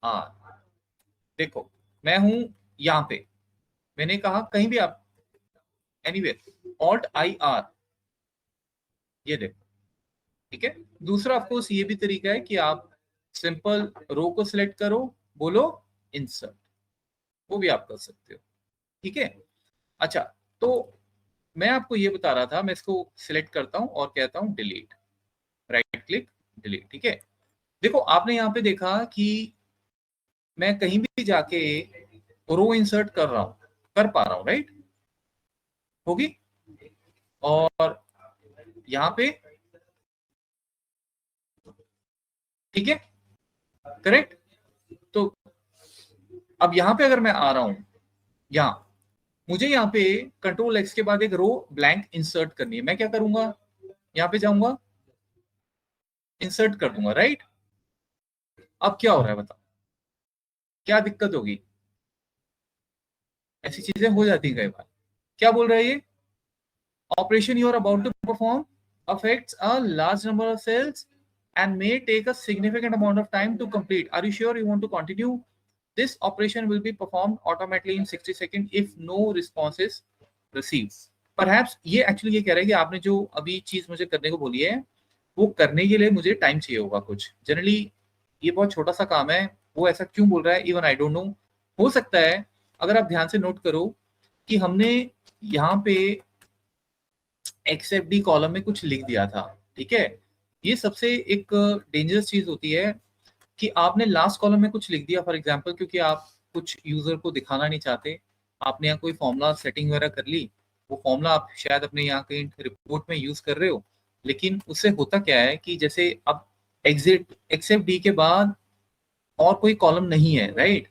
R. देखो मैं हूं यहां पे, मैंने कहा कहीं भी आप, एनीवेयर, ऑल्ट आई आर, ये देखो, ठीक है। दूसरा ऑफकोर्स ये भी तरीका है कि आप सिंपल रो को सिलेक्ट करो, बोलो इंसर्ट, वो भी आप कर सकते हो, ठीक है। अच्छा, तो मैं आपको ये बता रहा था, मैं इसको सिलेक्ट करता हूं और कहता हूं डिलीट, राइट क्लिक, डिलीट, ठीक है। देखो आपने यहाँ पे देखा कि मैं कहीं भी जाके रो इंसर्ट कर रहा हूं, कर पा रहा हूं, राइट, होगी। और यहाँ पे, ठीक है, करेक्ट। तो अब यहाँ पे अगर मैं आ रहा हूं, यहाँ मुझे यहाँ पे कंट्रोल एक्स के बाद एक रो ब्लैंक इंसर्ट करनी है, मैं क्या करूंगा? यहाँ पे जाऊंगा, इंसर्ट कर दूंगा, राइट। अब क्या हो रहा है बताओ, क्या दिक्कत होगी? ऐसी चीजें हो जाती हैं कई बार। क्या बोल रहा है ये? Operation you are about to perform affects a large number of cells and may take a significant amount of time to complete. Are you sure you want to continue? This operation will be performed automatically in 60 seconds if no response is received. Perhaps ये actually ये कह रहा है कि आपने जो अभी चीज मुझे करने को बोली है, वो करने के लिए मुझे टाइम चाहिए होगा कुछ। जनरली ये बहुत छोटा सा काम है, वो ऐसा क्यों बोल रहा है, इवन आई डोंट नो। हो सकता है, अगर आप ध्यान से नोट करो कि हमने यहाँ पे एक्सेप्ट डी कॉलम में कुछ लिख दिया था, ठीक है। ये सबसे एक डेंजरस चीज होती है कि आपने लास्ट कॉलम में कुछ लिख दिया, फॉर एग्जांपल, क्योंकि आप कुछ यूजर को दिखाना नहीं चाहते, आपने यहाँ कोई फॉर्मूला सेटिंग वगैरह कर ली, वो फॉर्मूला आप शायद अपने यहाँ कहीं रिपोर्ट में यूज कर रहे हो, लेकिन उससे होता क्या है कि जैसे अब एग्जिट एक्सेप्ट डी के बाद और कोई कॉलम नहीं है, राइट।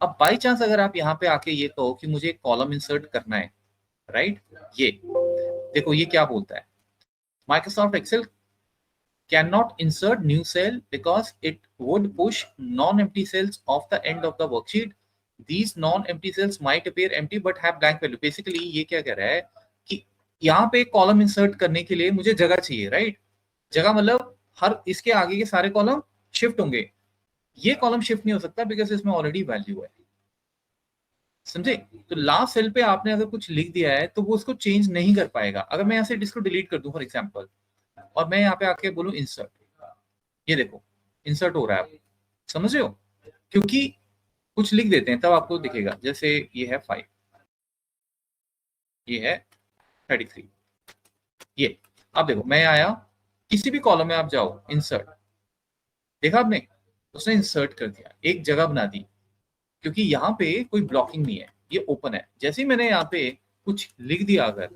अब बाई चांस अगर आप यहाँ पे आके ये कहो कि मुझे कॉलम इंसर्ट करना है, राइट, ये देखो ये क्या बोलता है, Microsoft Excel cannot insert new cell because it would push non-empty cells off the end of the worksheet. These non-empty cells might appear empty but have blank value. Basically ये क्या कह रहा है कि यहाँ पे कॉलम इंसर्ट करने के लिए मुझे जगह चाहिए, राइट। जगह मतलब हर इसके आगे के सारे कॉलम शिफ्ट होंगे, ये कॉलम शिफ्ट नहीं हो सकता बिकॉज इसमें ऑलरेडी वैल्यू है, समझे। तो लास्ट सेल पे आपने अगर कुछ लिख दिया है तो वो उसको चेंज नहीं कर पाएगा। अगर मैं यहाँ से इसको डिलीट कर दूं फॉर एग्जांपल, और मैं यहाँ पे आके बोलूं इंसर्ट, ये देखो इंसर्ट हो रहा है, आप समझ रहे हो, क्योंकि कुछ लिख देते हैं तब आपको दिखेगा। जैसे ये है 5, ये है 33, ये अब देखो मैं आया, किसी भी कॉलम में आप जाओ, इंसर्ट, देखा आपने, उसने इंसर्ट कर दिया, एक जगह बना दी, क्योंकि यहाँ पे कोई ब्लॉकिंग नहीं है, ये ओपन है। जैसे ही मैंने यहाँ पे कुछ लिख दिया, अगर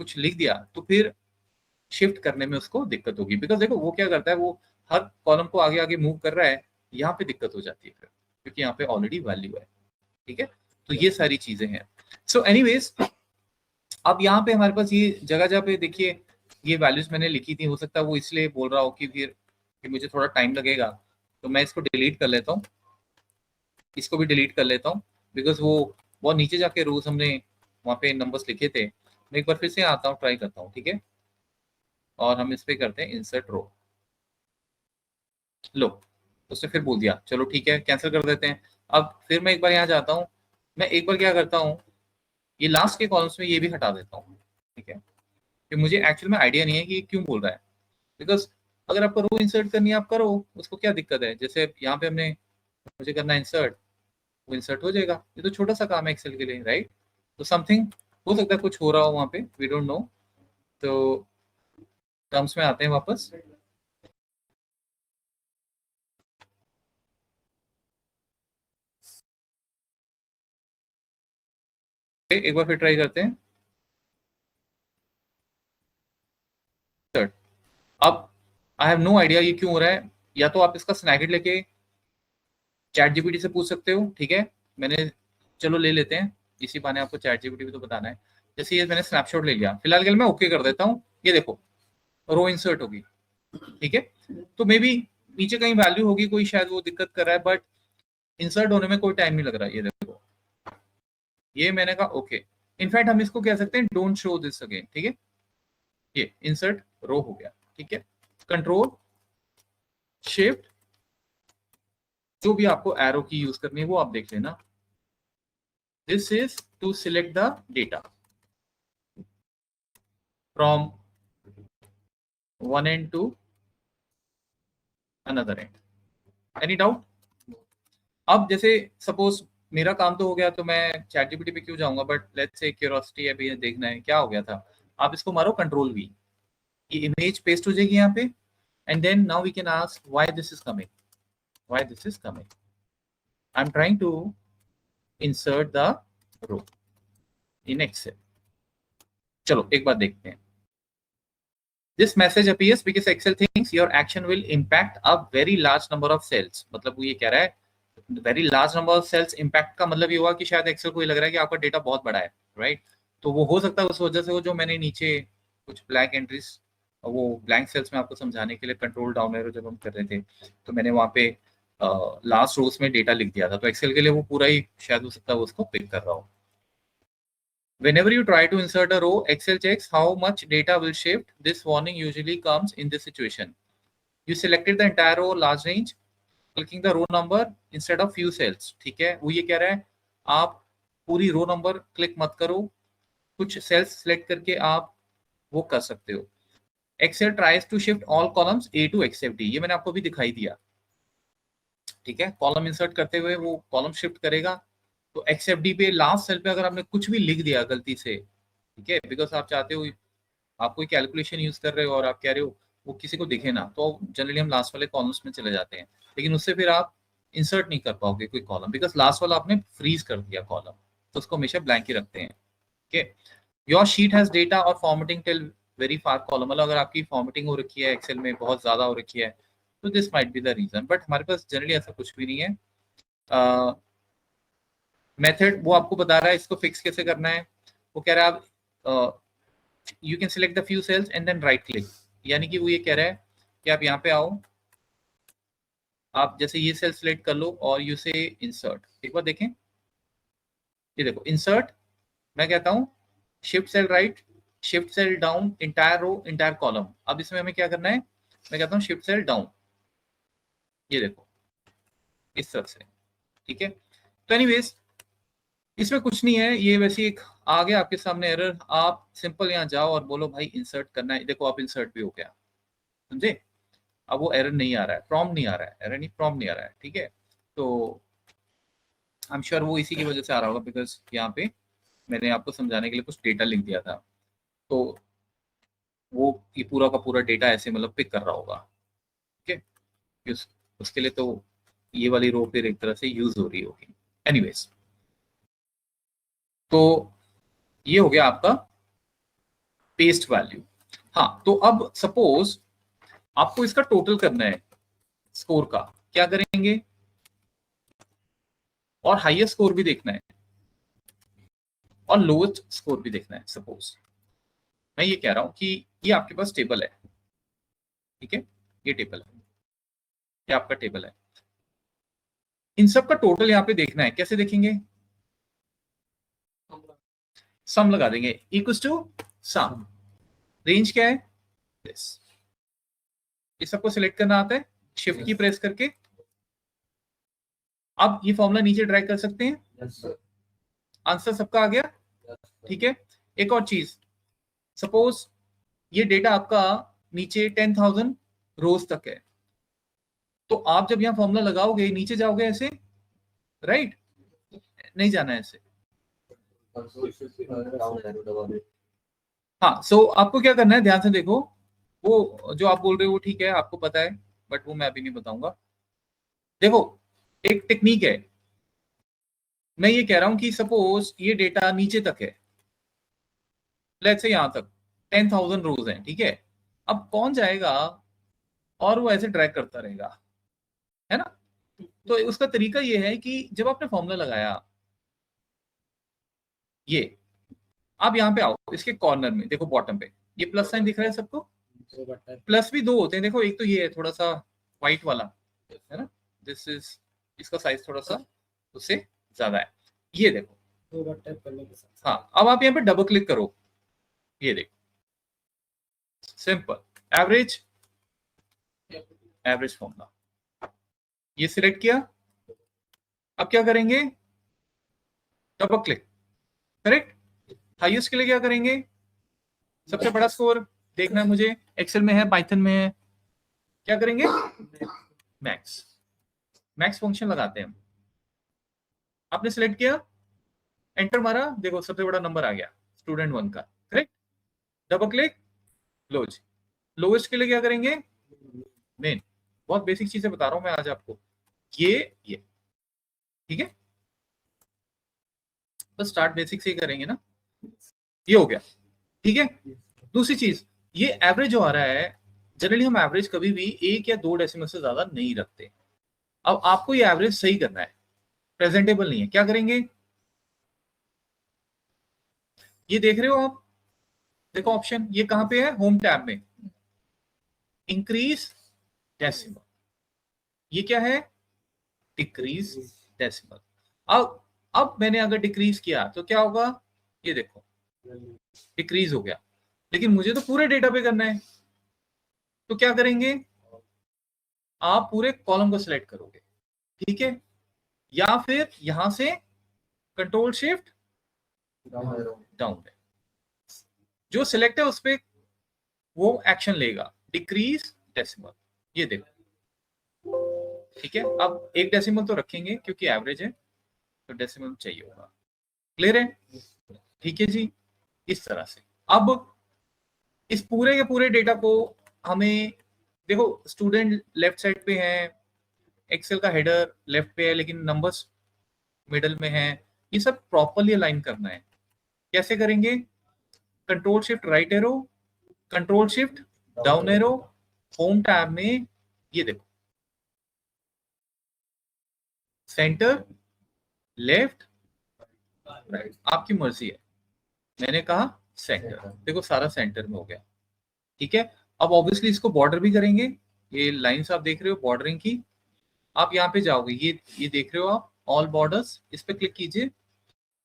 कुछ लिख दिया तो फिर शिफ्ट करने में उसको दिक्कत होगी, बिकॉज देखो वो क्या करता है, वो हर कॉलम को आगे आगे मूव कर रहा है, यहाँ पे दिक्कत हो जाती है फिर, क्योंकि यहाँ पे ऑलरेडी वैल्यू है, ठीक है। तो ये सारी चीजें हैं। सो एनीवेज, अब यहाँ पे हमारे पास ये जगह जगह पे देखिए, ये वैल्यूज मैंने लिखी थी, हो सकता है वो इसलिए बोल रहा हो कि फिर कि मुझे थोड़ा टाइम लगेगा, तो मैं इसको डिलीट कर लेता हूँ, इसको भी डिलीट कर लेता हूँ, बिकॉज वो बहुत नीचे जाके रोज हमने वहाँ पे नंबर्स लिखे थे। मैं एक बार फिर से आता हूँ, ट्राई करता हूँ, ठीक है। और हम इस पे करते हैं इंसर्ट रो, लो उसने फिर बोल दिया चलो ठीक है कैंसिल कर देते हैं। अब फिर मैं एक बार यहाँ जाता हूँ, मैं एक बार क्या करता हूँ, ये लास्ट के कॉलम्स में ये भी हटा देता हूँ, ठीक है, कि मुझे एक्चुअल में आइडिया नहीं है कि ये क्यों बोल रहा है। बिकॉज अगर आपको रो इंसर्ट करनी है आप करो, उसको क्या दिक्कत है। जैसे यहाँ पे हमने मुझे करना है इंसर्ट, वो इंसर्ट हो जाएगा। ये तो छोटा सा काम है एक्सेल के लिए, राइट। तो समथिंग हो सकता है कुछ हो रहा हो वहाँ पे, वी डोंट नो। तो टर्म्स में आते हैं वापस। एक बार फिर ट्राई करते हैं। अब आई हैव नो आइडिया ये क्यों हो रहा है। या तो आप इसका स्नैकेट लेके चैट जीपीटी से पूछ सकते हो, ठीक है। मैंने चलो ले लेते हैं, इसी बहाने आपको चैट जीपीटी भी तो बताना है। जैसे ये मैंने स्नैपशॉट ले लिया, फिलहाल के लिए मैं ओके कर देता हूँ। ये देखो रो इंसर्ट होगी, ठीक है। तो मे बी नीचे कहीं वैल्यू होगी कोई, शायद वो दिक्कत कर रहा है, बट इंसर्ट होने में कोई टाइम नहीं लग रहा है। ये देखो, ये मैंने कहा ओके। इनफैक्ट हम इसको कह सकते हैं डोंट शो दिस अगेन, ठीक है। ये इंसर्ट रो हो गया, ठीक है। कंट्रोल शिफ्ट, जो भी आपको एरो की यूज करनी है वो आप देख लेना। This is to select the data from one end to another end. Any doubt? अब जैसे सपोज मेरा काम तो हो गया, तो मैं चैट जीपीटी पे क्यों जाऊंगा, बट लेट्स से क्यूरियोसिटी है भैया, देखना है क्या हो गया था। आप इसको मारो कंट्रोल वी, ये इमेज पेस्ट हो जाएगी यहाँ पे। And then now we can ask why this is coming, why this is coming. I am trying to insert the row in Excel. चलो एक बार देखते हैं। This message appears because Excel thinks your action will impact a very large number of cells। मतलब वो ये कह रहा है very large number of cells impact का मतलब ये हुआ कि शायद एक्सेल को ये लग रहा है कि आपका डेटा बहुत बड़ा है, राइट। तो वो हो सकता है उस वजह से वो जो मैंने नीचे कुछ ब्लैक एंट्रीज, वो ब्लैंक सेल्स में आपको समझाने के लिए कंट्रोल डाउन एरो जब हम कर रहे थे, तो मैंने वहाँ पे लास्ट रोज में डेटा लिख दिया था। तो एक्सेल के लिए वो पूरा ही शायद हो सकता है उसको पिक कर रहा हो। Whenever you try to insert a row, Excel checks how much data will shift. This warning usually comes in this situation. You selected the entire row, large range, clicking the row number instead of few cells. ठीक है, वो ये कह रहा है आप पूरी रो number click मत करो, कुछ सेल्स सिलेक्ट करके आप वो कर सकते हो। Excel tries to shift all columns A to except D। ये मैंने आपको भी दिखाई दिया, ठीक है। कॉलम इंसर्ट करते हुए वो कॉलम शिफ्ट करेगा। तो एक्सेप्ट डी पे लास्ट सेल पे अगर आपने कुछ भी लिख दिया गलती से, ठीक है, बिकॉज आप चाहते हो आप कोई कैलकुलेशन यूज कर रहे हो और आप कह रहे हो वो किसी को दिखे ना, तो जनरली हम लास्ट वाले कॉलम्स में चले जाते हैं। लेकिन उससे फिर आप इंसर्ट नहीं कर पाओगे कोई कॉलम, बिकॉज लास्ट वाला आपने फ्रीज कर दिया कॉलम, तो उसको हमेशा ब्लैंक ही रखते हैं, ठीक है। योर शीट हैज डेटा और formatting till very far column, मतलब अगर आपकी फॉर्मेटिंग हो रखी है एक्सेल में बहुत ज्यादा हो रखी है, तो this might be the reason. But हमारे पास जनरली ऐसा कुछ भी नहीं है। मेथड वो आपको बता रहा है इसको फिक्स कैसे करना है। वो कह रहा है आप you can select the few cells and then right click, यानी कि वो ये कह रहा है कि आप यहाँ पे आओ, आप जैसे ये सेल सिलेक्ट कर लो और यू से इंसर्ट। एक बार देखें, ये देखो इंसर्ट, मैं कहता हूँ shift cell right, shift cell down, entire row, entire column. अब इसमें हमें क्या करना है, मैं कहता हूँ शिफ्ट सेल डाउन, ये देखो इस तरह से, ठीक है। तो एनीवेज इसमें कुछ नहीं है, ये वैसे एक आ गया आपके सामने एरर, आप सिंपल यहाँ जाओ और बोलो भाई इंसर्ट करना है, देखो आप इंसर्ट भी हो गया, समझे। अब वो एरर नहीं आ रहा है, प्रॉम्प्ट नहीं आ रहा है, एरर नहीं प्रॉम्प्ट नहीं आ रहा है, ठीक है। तो आई एम श्योर वो इसी की वजह से आ रहा होगा, बिकॉज यहाँ पे मैंने आपको समझाने के लिए कुछ डेटा लिख दिया था, तो वो ये पूरा का पूरा डेटा ऐसे मतलब पिक कर रहा होगा, ठीक है। उसके लिए तो ये वाली रो फिर एक तरह से यूज हो रही होगी। एनीवेज, तो ये हो गया आपका पेस्ट वैल्यू। हाँ, तो अब सपोज आपको इसका टोटल करना है स्कोर का, क्या करेंगे, और हाईएस्ट स्कोर भी देखना है और लोएस्ट स्कोर भी देखना है। सपोज मैं ये कह रहा हूं कि ये आपके पास टेबल है, ठीक है, ये टेबल है, ये आपका टेबल है, इन सब का टोटल यहाँ पे देखना है। कैसे देखेंगे, सम लगा देंगे, इक्वल्स टू सम, रेंज क्या है दिस। इस सबको सिलेक्ट करना आता है शिफ्ट की प्रेस करके, अब ये फॉर्मूला नीचे ड्रैग कर सकते हैं, आंसर सबका आ गया, ठीक है। एक और चीज, सपोज ये डेटा आपका नीचे 10,000 रोज तक है, तो आप जब यहाँ फॉर्मूला लगाओगे नीचे जाओगे ऐसे, राइट, नहीं जाना है ऐसे। हाँ, सो आपको क्या करना है, ध्यान से देखो, वो जो आप बोल रहे हो वो ठीक है, आपको पता है, बट वो मैं अभी नहीं बताऊंगा। देखो, एक टेक्निक है, मैं ये कह रहा हूं कि सपोज ये डेटा नीचे तक है, लेट्स से यहां तक 10,000 रोज हैं, ठीक है। अब कौन जाएगा और वो ऐसे ड्रैग करता रहेगा, है ना। तो उसका तरीका ये है कि जब आपने फॉर्मूला लगाया, ये आप यहाँ पे आओ, इसके कॉर्नर में देखो, बॉटम पे ये प्लस साइन दिख रहा है सबको, प्लस भी दो होते हैं, देखो, एक तो ये है थोड़ा सा व्हाइट वाला, है ना, दिस इज, इसका साइज थोड़ा सा उससे ज्यादा है, ये देखो। हाँ, अब आप यहाँ पे डबल क्लिक करो, ये देखो, सिंपल, एवरेज, एवरेज फॉर्मूला, ये सिलेक्ट किया। अब क्या करेंगे, डबल क्लिक, करेक्ट। हाईएस्ट के लिए क्या करेंगे, सबसे बड़ा स्कोर देखना है मुझे, एक्सेल में है, पाइथन में है, क्या करेंगे, मैक्स, मैक्स फंक्शन लगाते हैं हम। आपने सिलेक्ट किया, एंटर मारा, देखो सबसे बड़ा नंबर आ गया स्टूडेंट 1 का, करेक्ट। डबल क्लिक, लो जी, लोएस्ट के लिए क्या करेंगे, मेन। बहुत बेसिक चीजें बता रहा हूं मैं आज आपको, ये ठीक है, बस स्टार्ट बेसिक से ही करेंगे ना, ये हो गया, ठीक है। दूसरी चीज, ये एवरेज जो आ रहा है, जनरली हम एवरेज कभी भी 1 या 2 डेसिमल से ज्यादा नहीं रखते। अब आपको ये एवरेज सही करना है, प्रेजेंटेबल नहीं है, क्या करेंगे, ये देख रहे हो आप, देखो ऑप्शन ये कहां पे है, होम टैब में, इंक्रीज डेसिमल, ये क्या है, डिक्रीज डेसिमल। अब मैंने अगर डिक्रीज किया तो क्या होगा, ये देखो डिक्रीज हो गया, लेकिन मुझे तो पूरे डेटा पे करना है, तो क्या करेंगे, आप पूरे कॉलम को सिलेक्ट करोगे, ठीक है, या फिर यहां से कंट्रोल शिफ्ट डाउन, जो सिलेक्ट है उस पर वो एक्शन लेगा, डिक्रीज डेसिमल, ये देखो, ठीक है। अब एक डेसिमल तो रखेंगे क्योंकि एवरेज है, तो डेसिमल चाहिए होगा, क्लियर है, ठीक है जी। इस तरह से अब इस पूरे के पूरे डेटा को हमें, देखो स्टूडेंट लेफ्ट साइड पे है, एक्सेल का हेडर लेफ्ट पे है लेकिन नंबर्स मिडल में है, ये सब प्रॉपरली अलाइन करना है। कैसे करेंगे, control shift right arrow, control shift down arrow, home tab में, ये देखो, सेंटर, लेफ्ट, राइट, आपकी मर्जी है, मैंने कहा सेंटर, देखो सारा सेंटर में हो गया, ठीक है। अब ऑब्वियसली इसको बॉर्डर भी करेंगे, ये लाइंस आप देख रहे हो बॉर्डरिंग की, आप यहाँ पे जाओगे, ये देख रहे हो आप, ऑल बॉर्डर्स, इस पे क्लिक कीजिए,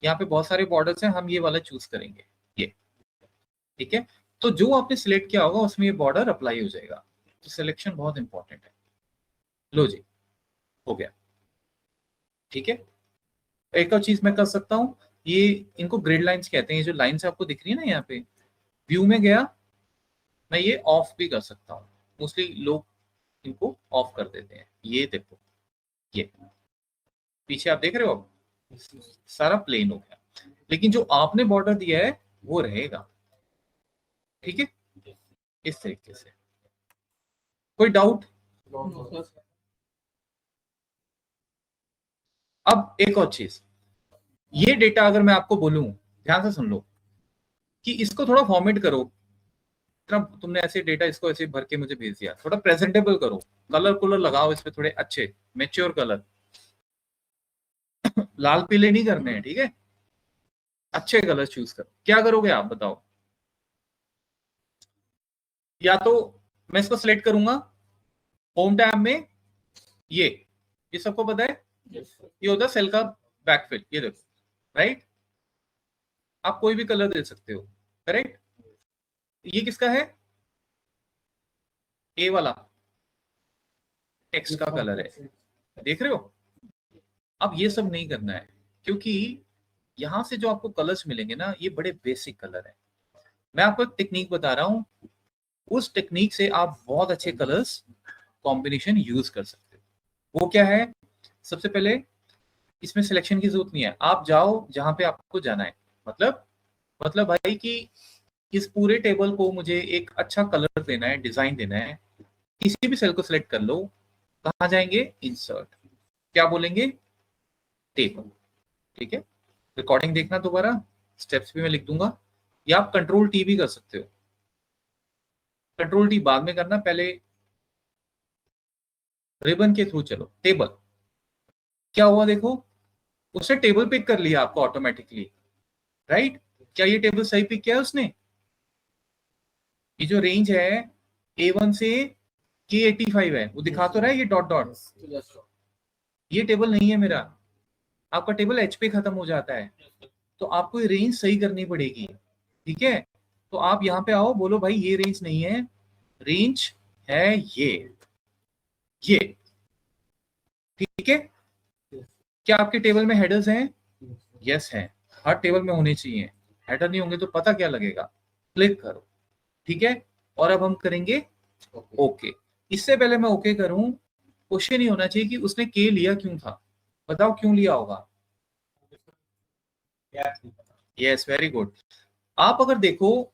यहाँ पे बहुत सारे बॉर्डर्स हैं, हम ये वाला चूज करेंगे, ये, ठीक है। तो जो आपने सिलेक्ट किया होगा उसमें ये बॉर्डर अप्लाई हो जाएगा, तो सिलेक्शन बहुत इंपॉर्टेंट है। लो जी, हो गया, ठीक है। एक और चीज मैं कर सकता हूँ, ये इनको ग्रिड लाइंस कहते हैं, ये जो लाइंस आपको दिख रही है ना यहाँ पे, व्यू में गया, मैं ये ऑफ भी कर सकता हूँ, मोस्टली लोग इनको ऑफ कर देते हैं, ये देखो, ये पीछे आप देख रहे हो, सारा प्लेन हो गया, लेकिन जो आपने बॉर्डर दिया है वो रहेगा, ठीक है, इस तरीके से। कोई डाउट, अब एक और चीज, ये डेटा अगर मैं आपको बोलूं, ध्यान से सुन लो, कि इसको थोड़ा फॉर्मेट करो, इतना तुमने ऐसे डेटा इसको ऐसे भर के मुझे भेज दिया, थोड़ा प्रेजेंटेबल करो, कलर कलर लगाओ इस पे थोड़े अच्छे मैच्योर कलर, लाल पीले नहीं करने हैं, ठीक है, अच्छे कलर चूज करो। क्या करोगे आप बताओ, या तो मैं इसको सिलेक्ट करूंगा होम टैब में, ये सबको पता है, ये होता है सेल का बैकफिल, ये देखो, राइट, आप कोई भी कलर दे सकते हो, करेक्ट। ये किसका है, ए वाला टेक्स्ट का कलर है, देख रहे हो, अब ये सब नहीं करना है, क्योंकि यहाँ से जो आपको कलर्स मिलेंगे ना, ये बड़े बेसिक कलर है। मैं आपको एक टेक्निक बता रहा हूँ, उस टेक्निक से आप बहुत अच्छे कलर्स कॉम्बिनेशन यूज कर सकते हो। वो क्या है? सबसे पहले इसमें सिलेक्शन की जरूरत नहीं है, आप जाओ जहां पे आपको जाना है। मतलब भाई कि इस पूरे टेबल को मुझे एक अच्छा कलर देना है, डिजाइन देना है, किसी भी सेल को सिलेक्ट कर लो। कहाँ जाएंगे? इंसर्ट, क्या बोलेंगे? टेबल। ठीक है, रिकॉर्डिंग देखना दोबारा, स्टेप्स भी मैं लिख दूंगा, या आप कंट्रोल टी भी कर सकते हो। कंट्रोल टी बाद में करना, पहले रिबन के थ्रू चलो। टेबल, क्या हुआ देखो, उसने टेबल पिक कर लिया आपको ऑटोमेटिकली, राइट? क्या ये टेबल सही पिक किया है उसने? ये जो रेंज है A1 से K85 है, वो दिखा तो रहा है ये डॉट डॉट। ये टेबल नहीं है मेरा, आपका टेबल एच पे खत्म हो जाता है, तो आपको ये रेंज सही करनी पड़ेगी। ठीक है, तो आप यहाँ पे आओ, बोलो भाई ये रेंज नहीं है, रेंज है ये। ठीक है, क्या आपके टेबल में हेडर्स हैं? यस हैं, हर टेबल में होने चाहिए। हेडर नहीं होंगे तो पता क्या लगेगा? क्लिक करो। ठीक है, और अब हम करेंगे ओके। इससे पहले मैं ओके करूं, क्वेश्चन ही होना चाहिए कि उसने के लिया क्यों था। बताओ क्यों लिया होगा? Yes, very good. आप अगर देखो,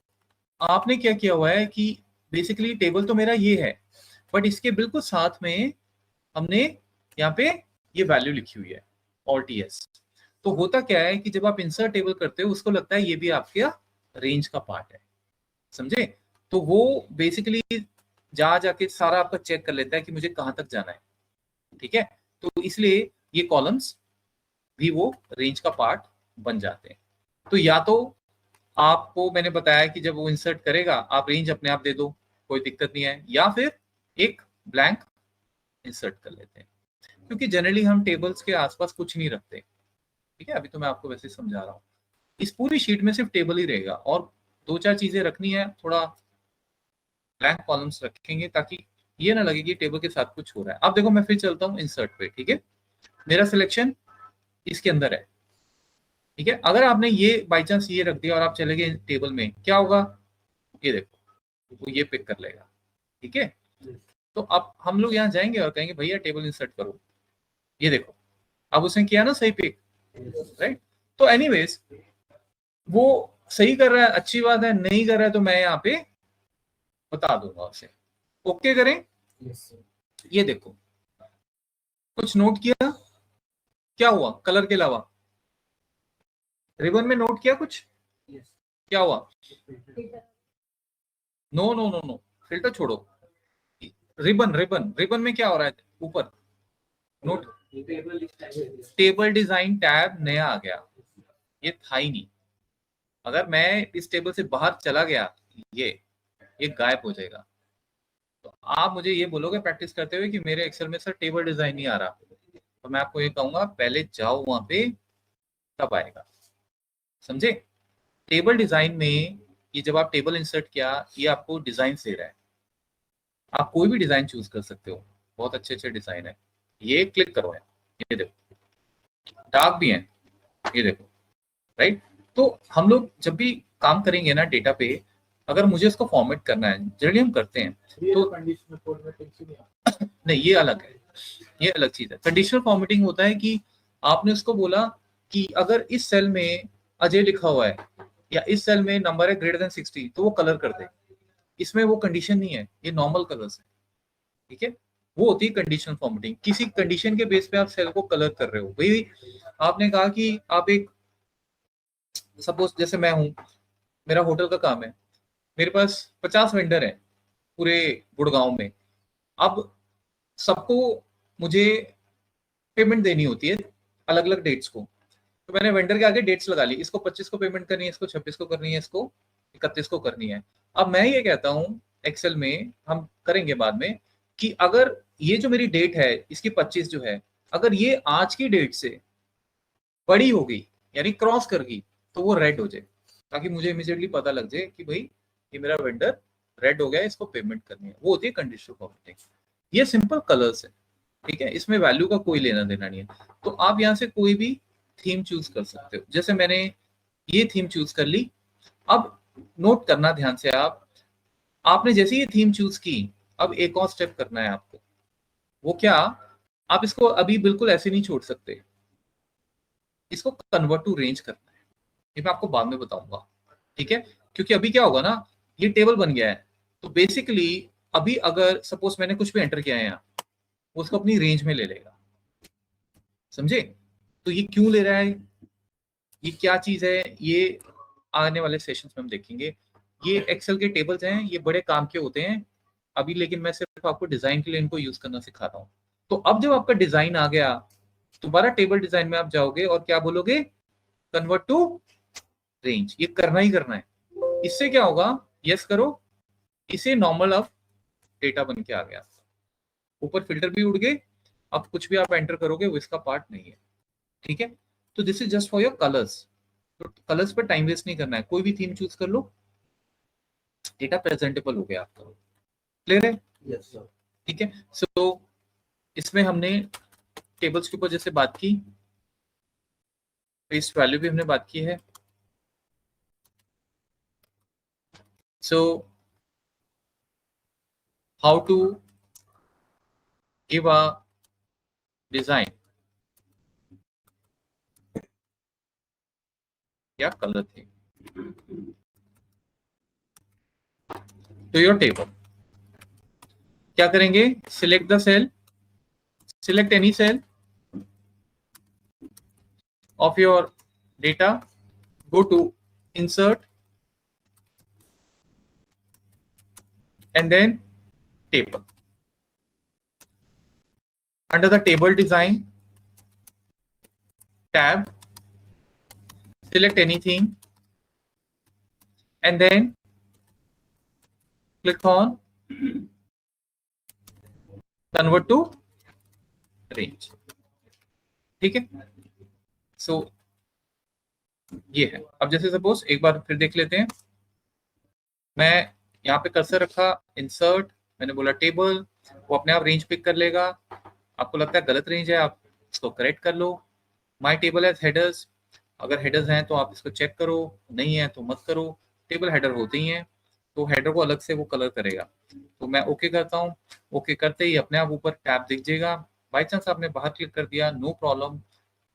आपने क्या किया हुआ है कि बेसिकली टेबल तो मेरा ये है, बट इसके बिल्कुल साथ में हमने यहाँ पे ये वैल्यू लिखी हुई है, ऑल्ट-एस। तो होता क्या है कि जब आप इंसर्ट टेबल करते हो, उसको लगता है ये भी आपके रेंज का पार्ट है, समझे? तो वो बेसिकली जा जाके सारा आपका चेक कर लेता है कि मुझे कहाँ तक जाना है। ठीक है, तो इसलिए ये कॉलम्स भी वो रेंज का पार्ट बन जाते हैं। तो या तो आपको मैंने बताया कि जब वो इंसर्ट करेगा, आप रेंज अपने आप दे दो, कोई दिक्कत नहीं है, या फिर एक ब्लैंक इंसर्ट कर लेते हैं, क्योंकि जनरली हम टेबल्स के आसपास कुछ नहीं रखते। ठीक है, अभी तो मैं आपको वैसे समझा रहा हूँ। इस पूरी शीट में सिर्फ टेबल ही रहेगा, और दो चार चीजें रखनी है, थोड़ा ब्लैंक कॉलम्स रखेंगे ताकि ये ना लगे कि टेबल के साथ कुछ हो रहा है। अब देखो, मैं फिर चलता हूँ इंसर्ट पे। ठीक है, मेरा सिलेक्शन इसके अंदर है। ठीक है, अगर आपने ये बाई चांस ये रख दिया और आप चले गए टेबल में, क्या होगा? ये देखो, वो ये पिक कर लेगा। ठीक है, तो अब हम लोग यहाँ जाएंगे और कहेंगे भैया टेबल इंसर्ट करो। ये देखो, अब उसने किया ना सही पिक, राइट? तो एनीवेज, वो सही कर रहा है, अच्छी बात है। नहीं कर रहा है तो मैं यहाँ पे बता दूंगा उसे। ओके करें। ये देखो, कुछ नोट किया? क्या हुआ कलर के अलावा? रिबन में नोट किया कुछ? क्या हुआ? No no no no, filter छोड़ो। रिबन रिबन रिबन में क्या हो रहा है? ऊपर नोट, टेबल डिजाइन टैब नया आ गया, ये था ही नहीं। अगर मैं इस टेबल से बाहर चला गया, ये गायब हो जाएगा। तो आप मुझे ये बोलोगे प्रैक्टिस करते हुए कि मेरे एक्सेल में सर टेबल डिजाइन नहीं आ रहा, तो मैं आपको ये कहूंगा पहले जाओ वहां पे, तब आएगा। समझे? टेबल डिजाइन में ये जब आप टेबल इंसर्ट किया, ये आपको डिजाइन दे रहा है। आप कोई भी डिजाइन चूज कर सकते हो, बहुत अच्छे अच्छे डिजाइन है। ये क्लिक करो, ये देखो, डार्क भी है, ये देखो, राइट? तो हम लोग जब भी काम करेंगे ना डेटा पे, अगर मुझे उसको फॉर्मेट करना है, जनरली हम करते हैं, तो कंडीशनल फॉर्मेटिंग नहीं, ये अलग है, ये अलग चीज है। कंडीशनल फॉर्मेटिंग होता है कि आपने उसको बोला कि अगर इस सेल में अजय लिखा हुआ है, या इस सेल में नंबर है ग्रेटर देन 60, तो वो कलर कर दे। इसमें वो कंडीशन नहीं है, ये नॉर्मल कलर्स है। ठीक है, वो होती है कंडीशनल फॉर्मेटिंग। किसी कंडीशन के बेस पे आप सेल को कलर कर रहे हो। भाई आपने कहा कि आप एक, सपोज जैसे मैं हूं, मेरा होटल का काम है, मेरे पास 50 वेंडर है पूरे गुड़गांव में। अब सबको मुझे पेमेंट देनी होती है अलग अलग डेट्स को, तो मैंने वेंडर के आगे डेट्स लगा ली, इसको 25 को पेमेंट करनी है, इसको 26 को करनी है, इसको 31 को करनी है। अब मैं ये कहता हूँ, एक्सेल में हम करेंगे बाद में, कि अगर ये जो मेरी डेट है, इसकी 25 जो है, अगर ये आज की डेट से बड़ी हो गई, यानी क्रॉस कर गई, तो वो रेड हो जाए, ताकि मुझे इमीडिएटली पता लग जाए कि भाई ये मेरा वेंडर रेड हो गया है, इसको पेमेंट करनी है। वो होती है कंडीशनल फॉर्मेटिंग। ये सिंपल कलर्स है। ठीक है, इसमें वैल्यू का कोई लेना देना नहीं है। तो आप यहाँ से कोई भी थीम चूज कर सकते हो। जैसे मैंने ये थीम चूज कर ली। अब नोट करना ध्यान से, आपने जैसे ये थीम चूज की, अब एक और स्टेप करना है आपको। वो क्या, आप इसको अभी बिल्कुल ऐसे नहीं छोड़ सकते, इसको कन्वर्ट टू रेंज करना है। ये मैं आपको बाद में बताऊंगा, ठीक है। क्योंकि अभी क्या होगा ना, ये टेबल बन गया है, तो बेसिकली अभी अगर सपोज मैंने कुछ भी एंटर किया है यहाँ, वो उसको अपनी रेंज में ले लेगा, समझे। तो ये क्यों ले रहा है, ये क्या चीज है, ये आने वाले सेशंस में हम देखेंगे। ये एक्सेल के टेबल्स हैं, ये बड़े काम के होते हैं अभी, लेकिन मैं सिर्फ आपको डिजाइन के लिए इनको यूज करना सिखा रहा हूँ। तो अब जब आपका डिजाइन आ गया, दोबारा टेबल डिजाइन में आप जाओगे और क्या बोलोगे, कन्वर्ट टू रेंज। ये करना ही करना है। इससे क्या होगा, यस करो, इसे नॉर्मल अब डेटा बन के आ गया, ऊपर फिल्टर भी उड़ गए। अब कुछ भी आप एंटर करोगे वो इसका पार्ट नहीं है, ठीक है। तो this is just for your colours. तो कलर्स पर टाइम वेस्ट नहीं करना है, कोई भी थीम चूज कर लो, डेटा प्रेजेंटेबल हो गया आपका। क्लियर है? Yes sir. ठीक है। सो इसमें हमने टेबल्स के ऊपर जैसे बात की, फेस वैल्यू भी हमने बात की है। So how to give a design या कलर थे तो योर टेबल। क्या करेंगे, select the cell, select any cell of your data, go to insert and then table. Under the table design tab, select anything and then click on convert to range, ठीक है। सो ये है। अब जैसे suppose एक बार फिर देख लेते हैं, मैं यहाँ पे कर्सर रखा, इंसर्ट, मैंने बोला टेबल, वो अपने आप रेंज पिक कर लेगा। आपको लगता है गलत रेंज है, आप इसको करेक्ट कर लो। माय टेबल हैज हेडर्स, अगर हेडर्स हैं तो आप इसको चेक करो, नहीं है तो मत करो। टेबल हेडर होते ही हैं, तो हेडर को अलग से वो कलर करेगा। तो मैं ओके करता हूँ, ओके करते ही अपने आप ऊपर टैब दिख जाएगा। बाई चांस आपने बाहर क्लिक कर दिया, नो प्रॉब्लम,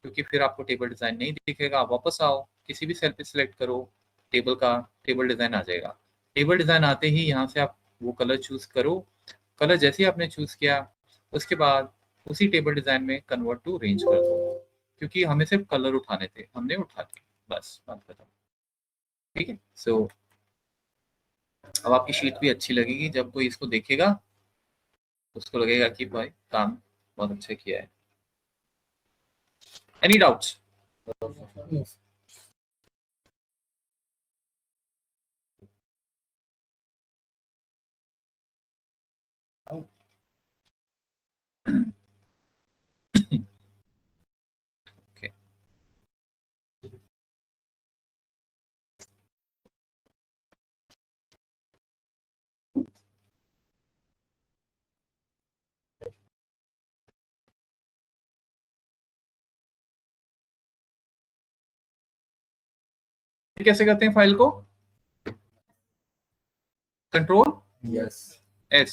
क्योंकि फिर आपको टेबल डिजाइन नहीं दिखेगा। आप वापस आओ, किसी भी सेल पे सिलेक्ट करो, टेबल का टेबल डिजाइन आ जाएगा। टेबल डिजाइन आते ही यहाँ से आप वो कलर चूज करो। कलर जैसे ही आपने चूज किया, उसके बाद उसी टेबल डिजाइन में कन्वर्ट टू रेंज कर दो, क्योंकि हमें सिर्फ कलर उठाने थे, हमने उठा दिए, बस बात खत्म, ठीक है। सो अब आपकी शीट भी अच्छी लगेगी, जब कोई इसको देखेगा उसको लगेगा कि भाई काम बहुत अच्छा किया है। Any doubts? Okay. कैसे करते हैं फाइल को, control yes. S,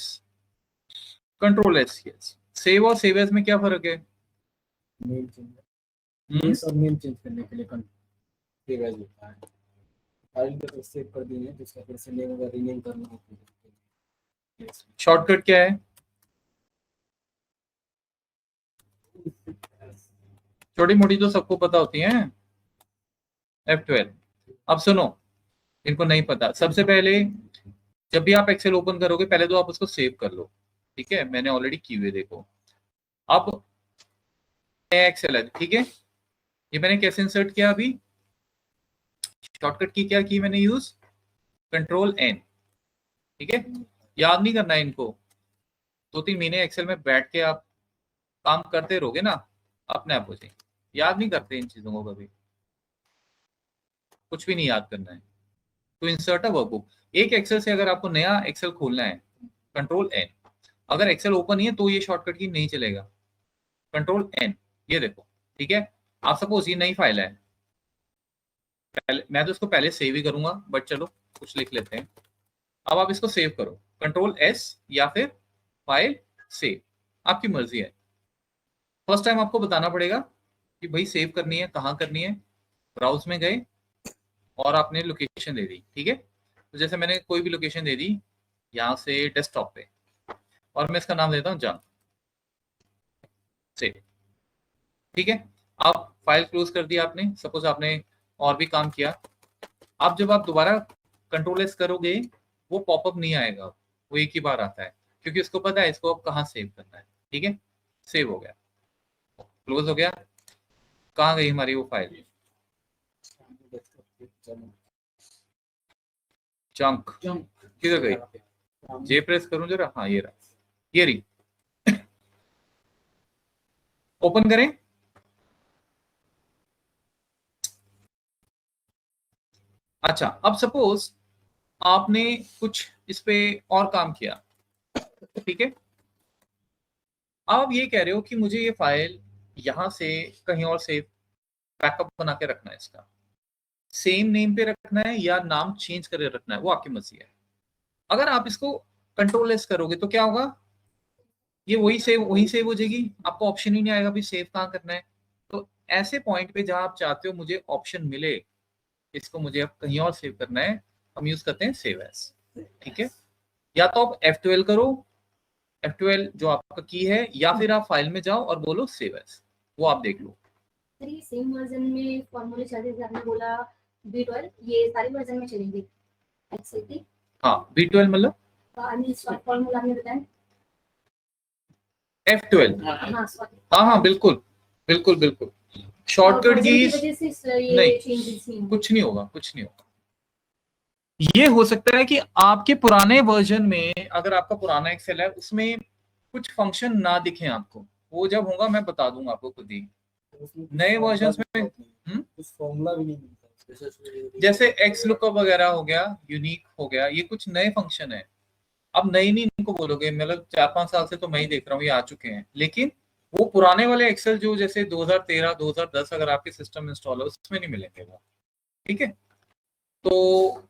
control S, yes. Save और सेव एज में क्या फर्क है? नेम चेंज, यस और नेम चेंज करने के लिए सेव एज होता है। फाइल को तो सेव कर दिए, जिसका फिर से नेम अगर रीनेम करना हो तो शॉर्टकट क्या है? छोटी मोटी तो सबको पता होती है, F12। अब सुनो, इनको नहीं पता, सबसे पहले जब भी आप एक्सेल ओपन करोगे, पहले तो आप उसको सेव कर लो, ठीक है। मैंने ऑलरेडी की हुई, देखो। अब एक्सेल है, ठीक है। ये मैंने कैसे इंसर्ट किया, अभी शॉर्टकट की क्या की मैंने यूज, कंट्रोल एन, ठीक है। याद नहीं करना है इनको, 2-3 महीने एक्सेल में बैठ के आप काम करते रहोगे ना, अपने आप हो जाएंगे। याद नहीं करते इन चीजों को कभी, कुछ भी नहीं याद करना है। तो इंसर्ट अ वर्कबुक, एक एक्सेल से अगर आपको नया एक्सेल खोलना है, कंट्रोल एन। अगर एक्सेल ओपन नहीं है तो ये शॉर्टकट की नहीं चलेगा, कंट्रोल एन, ये देखो, ठीक है। आप सपोज ये नई फाइल है, पहले मैं तो इसको पहले सेव ही करूंगा, बट चलो कुछ लिख लेते हैं। अब आप इसको सेव करो, कंट्रोल एस या फिर फाइल सेव, आपकी मर्जी है। फर्स्ट टाइम आपको बताना पड़ेगा कि भाई सेव करनी है, कहाँ करनी है। ब्राउज में गए और आपने लोकेशन दे दी, ठीक है। तो जैसे मैंने कोई भी लोकेशन दे दी यहाँ से डेस्कटॉप पे, और मैं इसका नाम देता हूँ जंक, सेव, ठीक है। अब फाइल क्लोज कर दिया आपने, सपोज आपने और भी काम किया। अब जब आप दोबारा कंट्रोल एस करोगे, वो पॉपअप नहीं आएगा, वो एक ही बार आता है, क्योंकि उसको पता है इसको अब कहाँ सेव करना है, ठीक है। सेव हो गया, क्लोज हो गया। कहाँ गई हमारी वो फाइल, चंक, किधर गई? जे प्रेस करूं जरा, हाँ ये रहा, ये रही। ओपन करें, अच्छा अब सपोज आपने कुछ इस पे और काम किया, ठीक है। आप ये कह रहे हो कि मुझे ये फाइल यहां से कहीं और सेव, बैकअप बना के रखना है, इसका सेम नेम पे रखना है या नाम चेंज करके रखना है, वो आपकी मर्जी है। अगर आप इसको कंट्रोल एस करोगे तो क्या होगा, ये वही सेव हो जाएगी, आपको ऑप्शन ही नहीं आएगा भी सेव कहाँ करना है। तो ऐसे पॉइंट पे जहां आप चाहते हो मुझे ऑप्शन मिले, इसको मुझे अब कहीं और सेव करना है, हम यूज करते हैं सेव एज, ठीक है। या तो आप F12 करो, F12 जो आपका की है, या फिर आप फाइल में जाओ और बोलो सेव एज, वो आप देख लो। सर ये सेम वर्जन में फॉर्मूले चलते थे, आपने बोला B12, ये सारे वर्जन में चलेंगे एक्सेल की? हाँ B12 मतलब फॉर्मूला आपने बताया F12, हाँ सॉरी, हाँ हाँ बिल्कुल बिल्कुल बिल्कुल, शॉर्टकट की वजह से ये नहीं, चेंजेस नहीं कुछ नहीं होगा, कुछ नहीं होगा। ये हो सकता है कि आपके पुराने वर्जन में, अगर आपका पुराना एक्सेल है उसमें कुछ फंक्शन ना दिखे आपको, वो जब होगा मैं बता दूंगा आपको खुद ही। नए वर्जन में कुछ फॉर्मूला भी नहीं मिलता, जैसे एक्स लुकअप वगैरह हो गया, यूनिक हो गया, ये कुछ नए फंक्शन है। अब नई नहीं इनको बोलोगे, मतलब 4-5 साल से तो मैं ही देख रहा हूँ ये आ चुके हैं, लेकिन वो पुराने वाले एक्सेल जो जैसे 2013 2010 अगर आपके सिस्टम इंस्टॉल है उसमें नहीं मिलेंगे वो, ठीक है। तो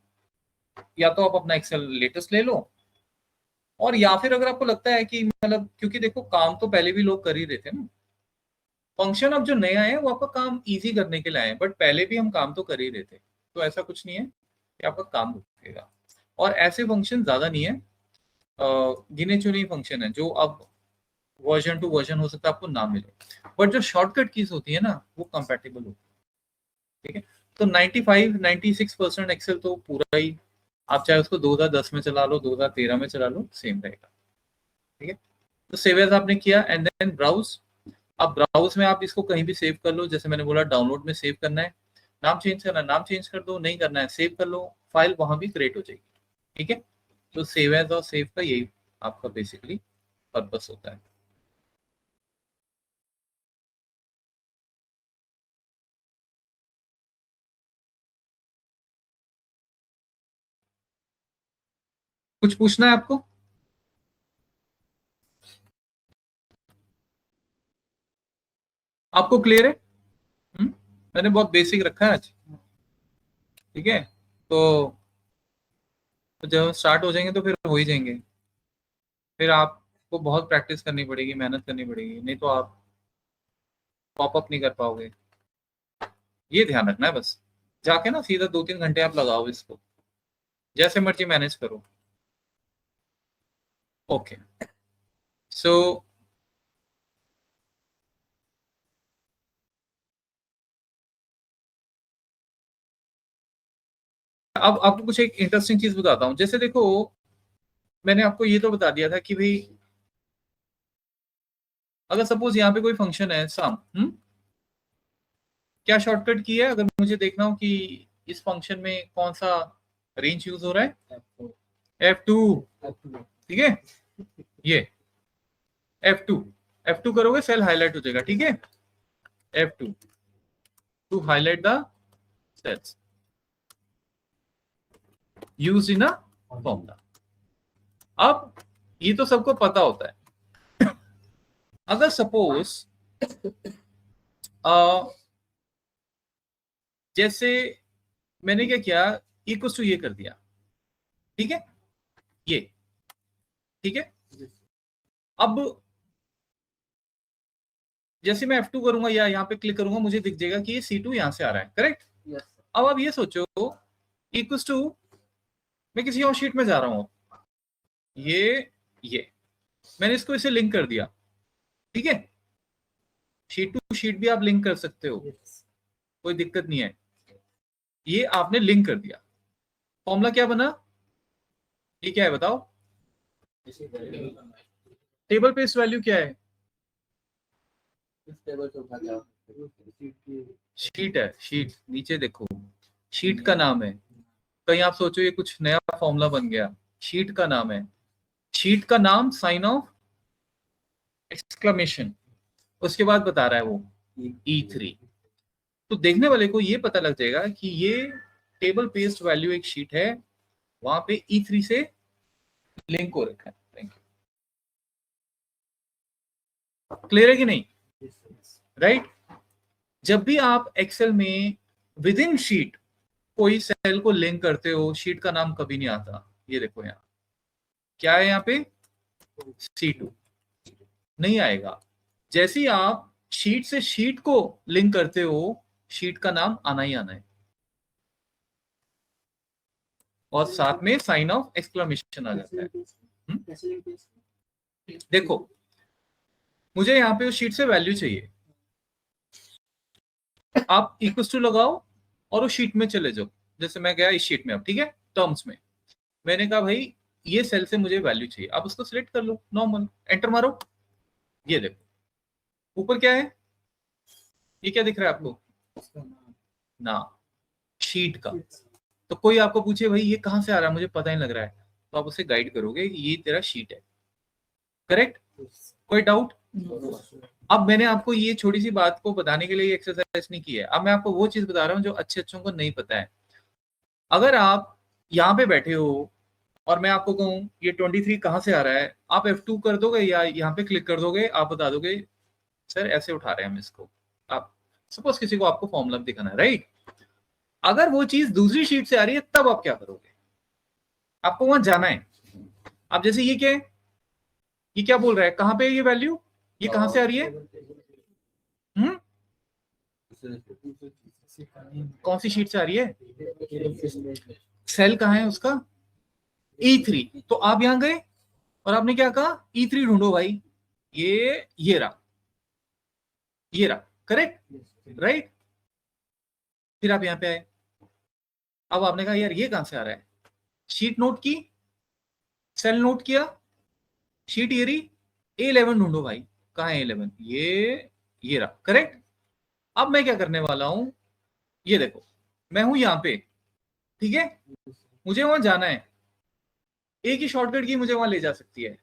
या तो आप अपना एक्सेल लेटेस्ट ले लो, और या फिर अगर आपको लगता है कि मतलब, क्योंकि देखो काम तो पहले भी लोग कर ही रहे थे ना, फंक्शन अब जो नए आए हैं वो आपका काम इजी करने के लिए आए हैं, बट पहले भी हम काम तो कर ही रहे थे, तो ऐसा कुछ नहीं है कि आपका काम रुकेगा। और ऐसे फंक्शन ज्यादा नहीं है, गिने चुने फंक्शन है जो अब वर्जन टू वर्जन हो सकता है आपको ना मिले, बट जो शॉर्टकट कीज होती है ना वो कंपैटिबल होती है, ठीक है। तो 95-96% एक्सेल तो पूरा ही, आप चाहे उसको 2010 में चला लो, 2013 में चला लो, सेम रहेगा, ठीक है। तो सेव एज आपने किया, एंड देन ब्राउज। अब ब्राउज में आप इसको कहीं भी सेव कर लो, जैसे मैंने बोला डाउनलोड में सेव करना है, नाम चेंज करना है नाम चेंज कर दो, नहीं करना है सेव कर लो, फाइल वहां भी क्रिएट हो जाएगी, ठीक है। तो सेव एज और सेव का यही आपका बेसिकली पर्पस होता है। कुछ पूछना है आपको? आपको क्लियर है? मैंने बहुत बेसिक रखा है आज, ठीक है। तो जब स्टार्ट हो जाएंगे तो फिर हो ही जाएंगे, फिर आपको बहुत प्रैक्टिस करनी पड़ेगी, मेहनत करनी पड़ेगी, नहीं तो आप पॉपअप नहीं कर पाओगे। ये ध्यान रखना है बस, जाके ना सीधा 2-3 घंटे आप लगाओ इसको, जैसे मर्जी मैनेज करो। ओके, सो अब आपको कुछ एक इंटरेस्टिंग चीज बताता हूँ। जैसे देखो, मैंने आपको ये तो बता दिया था कि भाई अगर सपोज यहाँ पे कोई फंक्शन है सम, क्या शॉर्टकट की है, अगर मुझे देखना हो कि इस फंक्शन में कौन सा रेंज यूज हो रहा है, F2, ठीक है। ये F2, F2 करोगे सेल हाईलाइट हो जाएगा, ठीक है। F2 to highlight the cells used in a formula. अब ये तो सबको पता होता है। अगर सपोज जैसे मैंने क्या किया, इक्वल टू ये कर दिया, ठीक है, ये ठीक है। अब जैसे मैं F2 करूंगा या यहाँ पे क्लिक करूंगा, मुझे दिख जाएगा कि ये C2 यहाँ से आ रहा है, करेक्ट। अब आप ये सोचो, इक्वल टू मैं किसी और शीट में जा रहा हूँ, ये मैंने इसको इसे लिंक कर दिया, ठीक है। शीट टू शीट भी आप लिंक कर सकते हो, कोई दिक्कत नहीं है। ये आपने लिंक कर दिया, फॉर्मूला क्या बना, ये क्या है बताओ, टेबल पेस्ट वैल्यू क्या है, शीट है, शीट नीचे देखो, शीट का नाम है। कहीं आप सोचो ये कुछ नया फॉर्मूला बन गया, शीट का नाम है, शीट का नाम साइन ऑफ एक्सक्लेमेशन, उसके बाद बता रहा है वो E3। तो देखने वाले को ये पता लग जाएगा कि ये टेबल पेस्ट वैल्यू एक शीट है, वहां पे E3 से लिंक हो रखा है। थैंक यू, क्लियर है कि नहीं, राइट। जब भी आप एक्सेल में विद इन शीट कोई सेल को लिंक करते हो, शीट का नाम कभी नहीं आता। ये देखो यहाँ क्या है, यहाँ पे C2 नहीं आएगा। जैसे ही आप शीट से शीट को लिंक करते हो, शीट का नाम आना ही आना है, और साथ में साइन ऑफ एक्सक्लेमेशन आ जाता है। देखो मुझे यहाँ पे उस शीट से वैल्यू चाहिए, आप इक्वल टू लगाओ और उस शीट में चले जाओ। जैसे मैं गया इस शीट में, अब ठीक है, टर्म्स में मैंने कहा भाई ये सेल से मुझे वैल्यू चाहिए, आप उसको सिलेक्ट कर लो, नॉर्मल एंटर मारो। ये देखो ऊपर क्या है, ये क्या दिख रहा है आपको, ना शीट का। तो कोई आपको पूछे भाई ये कहां से आ रहा है, मुझे पता नहीं लग रहा है, तो आप उसे गाइड करोगे कि ये तेरा शीट है, करेक्ट। कोई डाउट। अब मैंने आपको ये छोटी सी बात को बताने के लिए एक्सरसाइज नहीं की है, अब मैं आपको वो चीज बता रहा हूँ जो अच्छों को नहीं पता है। अगर आप यहाँ पे बैठे हो और मैं आपको कहूँ ये 23 कहाँ से आ रहा है, आप F2 कर दोगे या यहाँ पे क्लिक कर दोगे, आप बता दोगे सर ऐसे उठा रहे हैं हम इसको। आप सपोज किसी को आपको फॉर्मूला दिखाना है, राइट। अगर वो चीज दूसरी शीट से आ रही है तब आप क्या करोगे, आपको वहां जाना है। अब जैसे ये क्या है, ये क्या बोल रहा है, कहां पे है ये वैल्यू, ये कहां से आ रही है, कौन सी शीट से आ रही है, सेल कहां है उसका, E3। तो आप यहां गए और आपने क्या कहा, E3 ढूंढो भाई, ये रहा, ये रहा, करेक्ट, राइट। फिर आप यहां पे आए, अब आपने कहा यार ये कहां से आ रहा है, शीट नोट की, सेल नोट किया, शीट ये रही, A11 ढूंढो भाई, कहां है A11, ये रहा, करेक्ट। अब मैं क्या करने वाला हूं, ये देखो मैं हूं यहां पे, ठीक है, मुझे वहां जाना है, एक ही शॉर्टकट की मुझे वहां ले जा सकती है।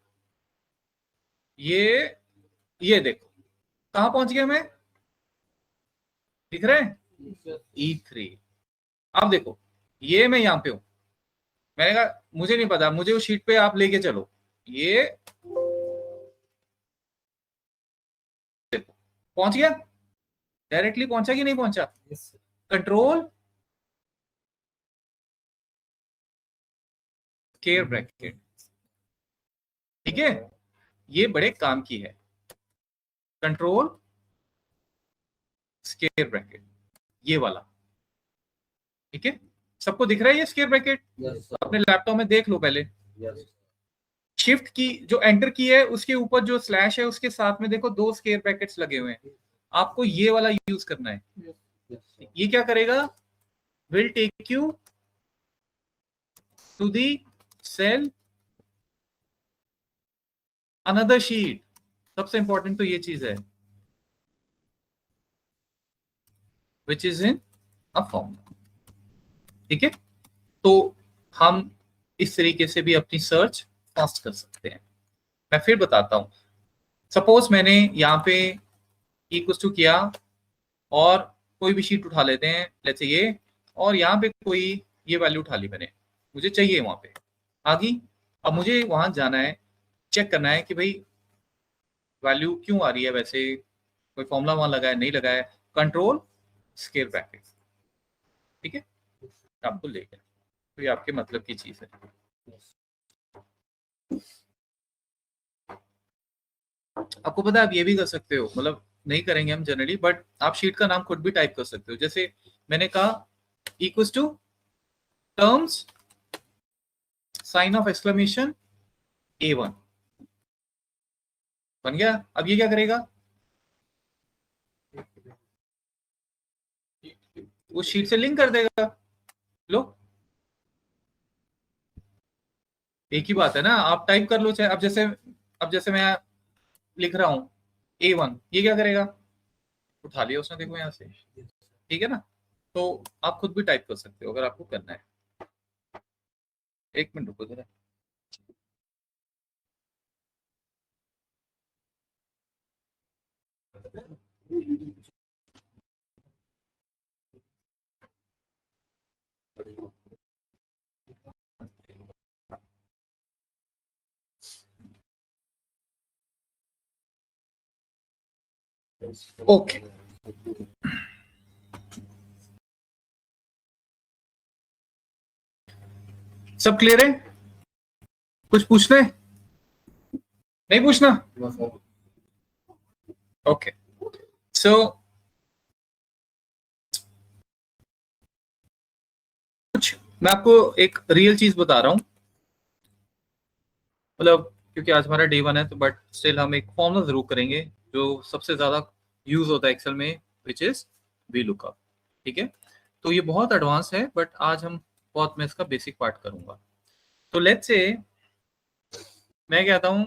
ये देखो कहां पहुंच गया मैं, दिख रहा है E3। अब देखो ये मैं यहां पे हूं, मैंने कहा मुझे नहीं पता, मुझे उस शीट पे आप लेके चलो, ये देखो पहुंच गया, डायरेक्टली पहुंचा कि नहीं पहुंचा, कंट्रोल स्क्वायर ब्रैकेट, ठीक है, ये बड़े काम की है, कंट्रोल स्क्वायर ब्रैकेट, ये वाला, ठीक है। सबको दिख रहा है ये स्क्वायर ब्रैकेट, अपने लैपटॉप में देख लो पहले। शिफ्ट की जो एंटर की है उसके ऊपर जो स्लैश है उसके साथ में देखो 2 स्क्वायर ब्रैकेट्स लगे हुए हैं, आपको ये वाला यूज करना है। ये क्या करेगा, will take you to the cell another sheet. सबसे इंपॉर्टेंट तो ये चीज है, which is in a formula, ठीक है। तो हम इस तरीके से भी अपनी सर्च फास्ट कर सकते हैं। मैं फिर बताता हूं, सपोज मैंने यहाँ पे इक्वल टू किया और कोई भी शीट उठा लेते हैं, जैसे ये, और यहाँ पे कोई ये वैल्यू उठा ली मैंने, मुझे चाहिए वहां पे आ गई। अब मुझे वहां जाना है, चेक करना है कि भाई वैल्यू क्यों आ रही है, वैसे कोई फॉर्मूला वहां लगाया नहीं लगाया, कंट्रोल स्क्वायर ब्रैकेट, ठीक है, आपको ले गया, तो ये आपके मतलब की चीज है। आपको पता है आप ये भी कर सकते हो, मतलब नहीं करेंगे हम जनरली, बट आप शीट का नाम खुद भी टाइप कर सकते हो। जैसे मैंने कहा equals to terms sign of exclamation A1 बन गया। अब ये क्या करेगा, वो शीट से लिंक कर देगा। लो, एक ही बात है ना, आप टाइप कर लो चाहे। अब जैसे मैं लिख रहा हूं A1, ये क्या करेगा, उठा लिया उसने, देखो यहाँ से, ठीक है ना। तो आप खुद भी टाइप कर सकते हो अगर आपको करना है। एक मिनट रुको जरा। ओके, सब क्लियर है? कुछ पूछना है? नहीं पूछना? ओके, सो कुछ मैं आपको एक रियल चीज बता रहा हूं, मतलब क्योंकि आज हमारा डे 1 है, तो बट स्टिल हम एक फॉर्मूला जरूर करेंगे जो सबसे ज्यादा यूज होता है एक्सेल में, विच इज वी लुकअप, ठीक है। तो ये बहुत एडवांस है, बट आज हम बहुत, मैं इसका बेसिक पार्ट करूंगा। तो लेट्स से मैं कहता हूं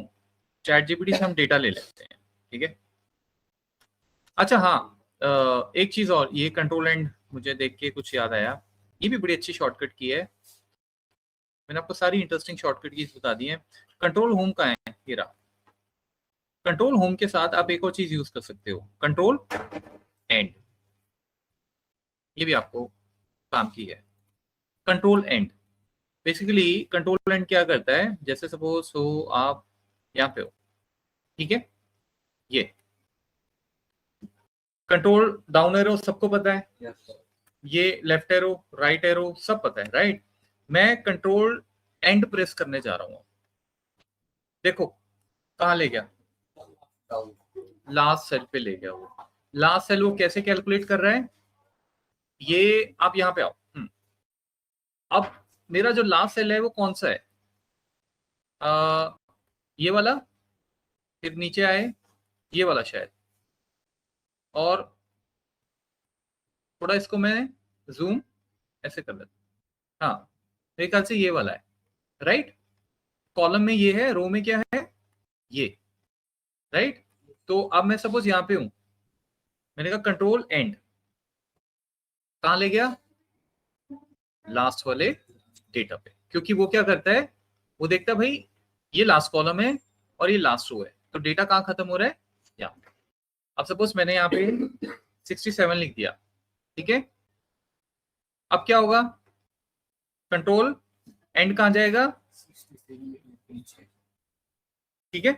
चैट जीपीटी से हम डेटा ले लेते हैं, ठीक है। अच्छा हाँ, एक चीज और, ये कंट्रोल एंड मुझे देख के कुछ याद आया, ये भी बड़ी अच्छी शॉर्टकट की है। मैंने आपको सारी इंटरेस्टिंग शॉर्टकट की बता दी है। कंट्रोल होम का है, ये रहा। कंट्रोल होम के साथ आप एक और चीज यूज कर सकते हो, कंट्रोल एंड, ये भी आपको काम की है। Control and, basically control and क्या करता है, जैसे सपोज हो आप यहाँ पे हो, ठीक है, ये कंट्रोल डाउन एरो सबको पता है, ये लेफ्ट एरो राइट एरो सब पता है, राइट। मैं कंट्रोल एंड प्रेस करने जा रहा हूं, देखो कहां ले गया, लास्ट सेल पे ले गया। वो लास्ट सेल वो कैसे कैलकुलेट कर रहा है, ये आप यहाँ पे आओ। अब मेरा जो लास्ट सेल है वो कौन सा है, ये वाला, फिर नीचे आए ये वाला शायद, और थोड़ा इसको मैं जूम ऐसे कर लेता, हाँ मेरे ख्याल से ये वाला है, राइट। कॉलम में ये है, रो में क्या है, ये, राइट। तो अब मैं सपोज यहाँ पे हूं, मैंने कहा कंट्रोल एंड, कहां ले गया, लास्ट वाले डेटा पे, क्योंकि वो क्या करता है, वो देखता है भाई ये लास्ट कॉलम है और ये लास्ट रो है, तो डेटा कहां खत्म हो रहा है, यहाँ। अब सपोज मैंने यहाँ पे 67 लिख दिया, ठीक है। अब क्या होगा, कंट्रोल एंड कहां जाएगा, ठीक है।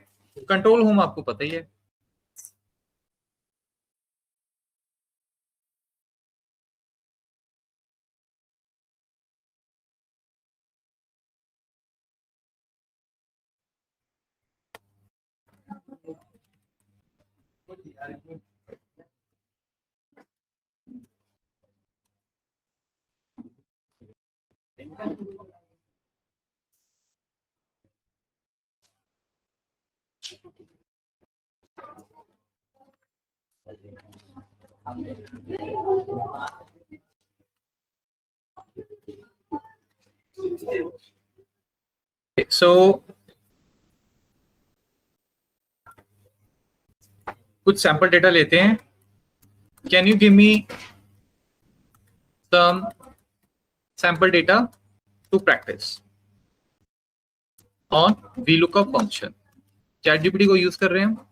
कंट्रोल होम आपको पता ही है, सो कुछ सैंपल डेटा लेते हैं। Can you give me some sample data to practice on VLOOKUP function. Chat GPT को यूज कर रहे हैं हम,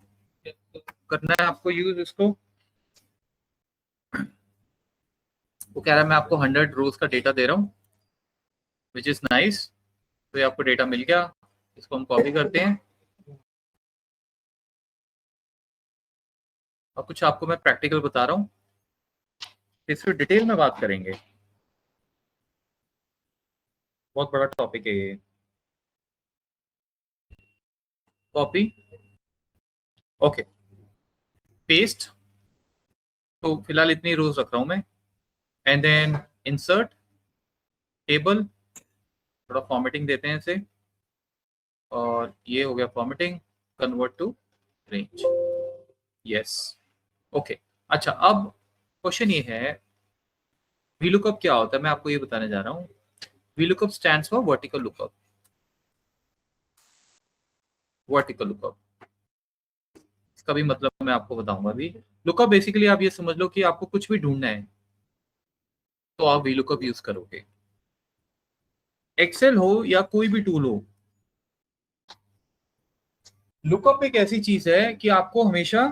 करना है आपको यूज इसको। वो कह रहा है मैं आपको 100 रोज का डेटा दे रहा हूँ, विच इज नाइस। तो ये आपको डेटा मिल गया, इसको हम कॉपी करते हैं, और कुछ आपको मैं प्रैक्टिकल बता रहा हूँ, इस पर डिटेल में बात करेंगे। बहुत बड़ा टॉपिक है ये। कॉपी, ओके, पेस्ट, तो फिलहाल इतनी रोज रख रहा हूं मैं, एंड देन इंसर्ट टेबल, थोड़ा फॉर्मेटिंग देते हैं इसे, और ये हो गया formatting, convert to range, yes, okay. अच्छा, अब क्वेश्चन ये है वीलुकअप क्या होता है, मैं आपको ये बताने जा रहा हूँ। VLOOKUP stands for vertical lookup, vertical lookup, इसका भी मतलब मैं आपको बताऊंगा अभी। लुकअप बेसिकली आप ये समझ लो कि आपको कुछ भी ढूंढना है तो आप वीलुकअप यूज करोगे। एक्सेल हो या कोई भी टूल हो, लुकअप एक ऐसी चीज है कि आपको हमेशा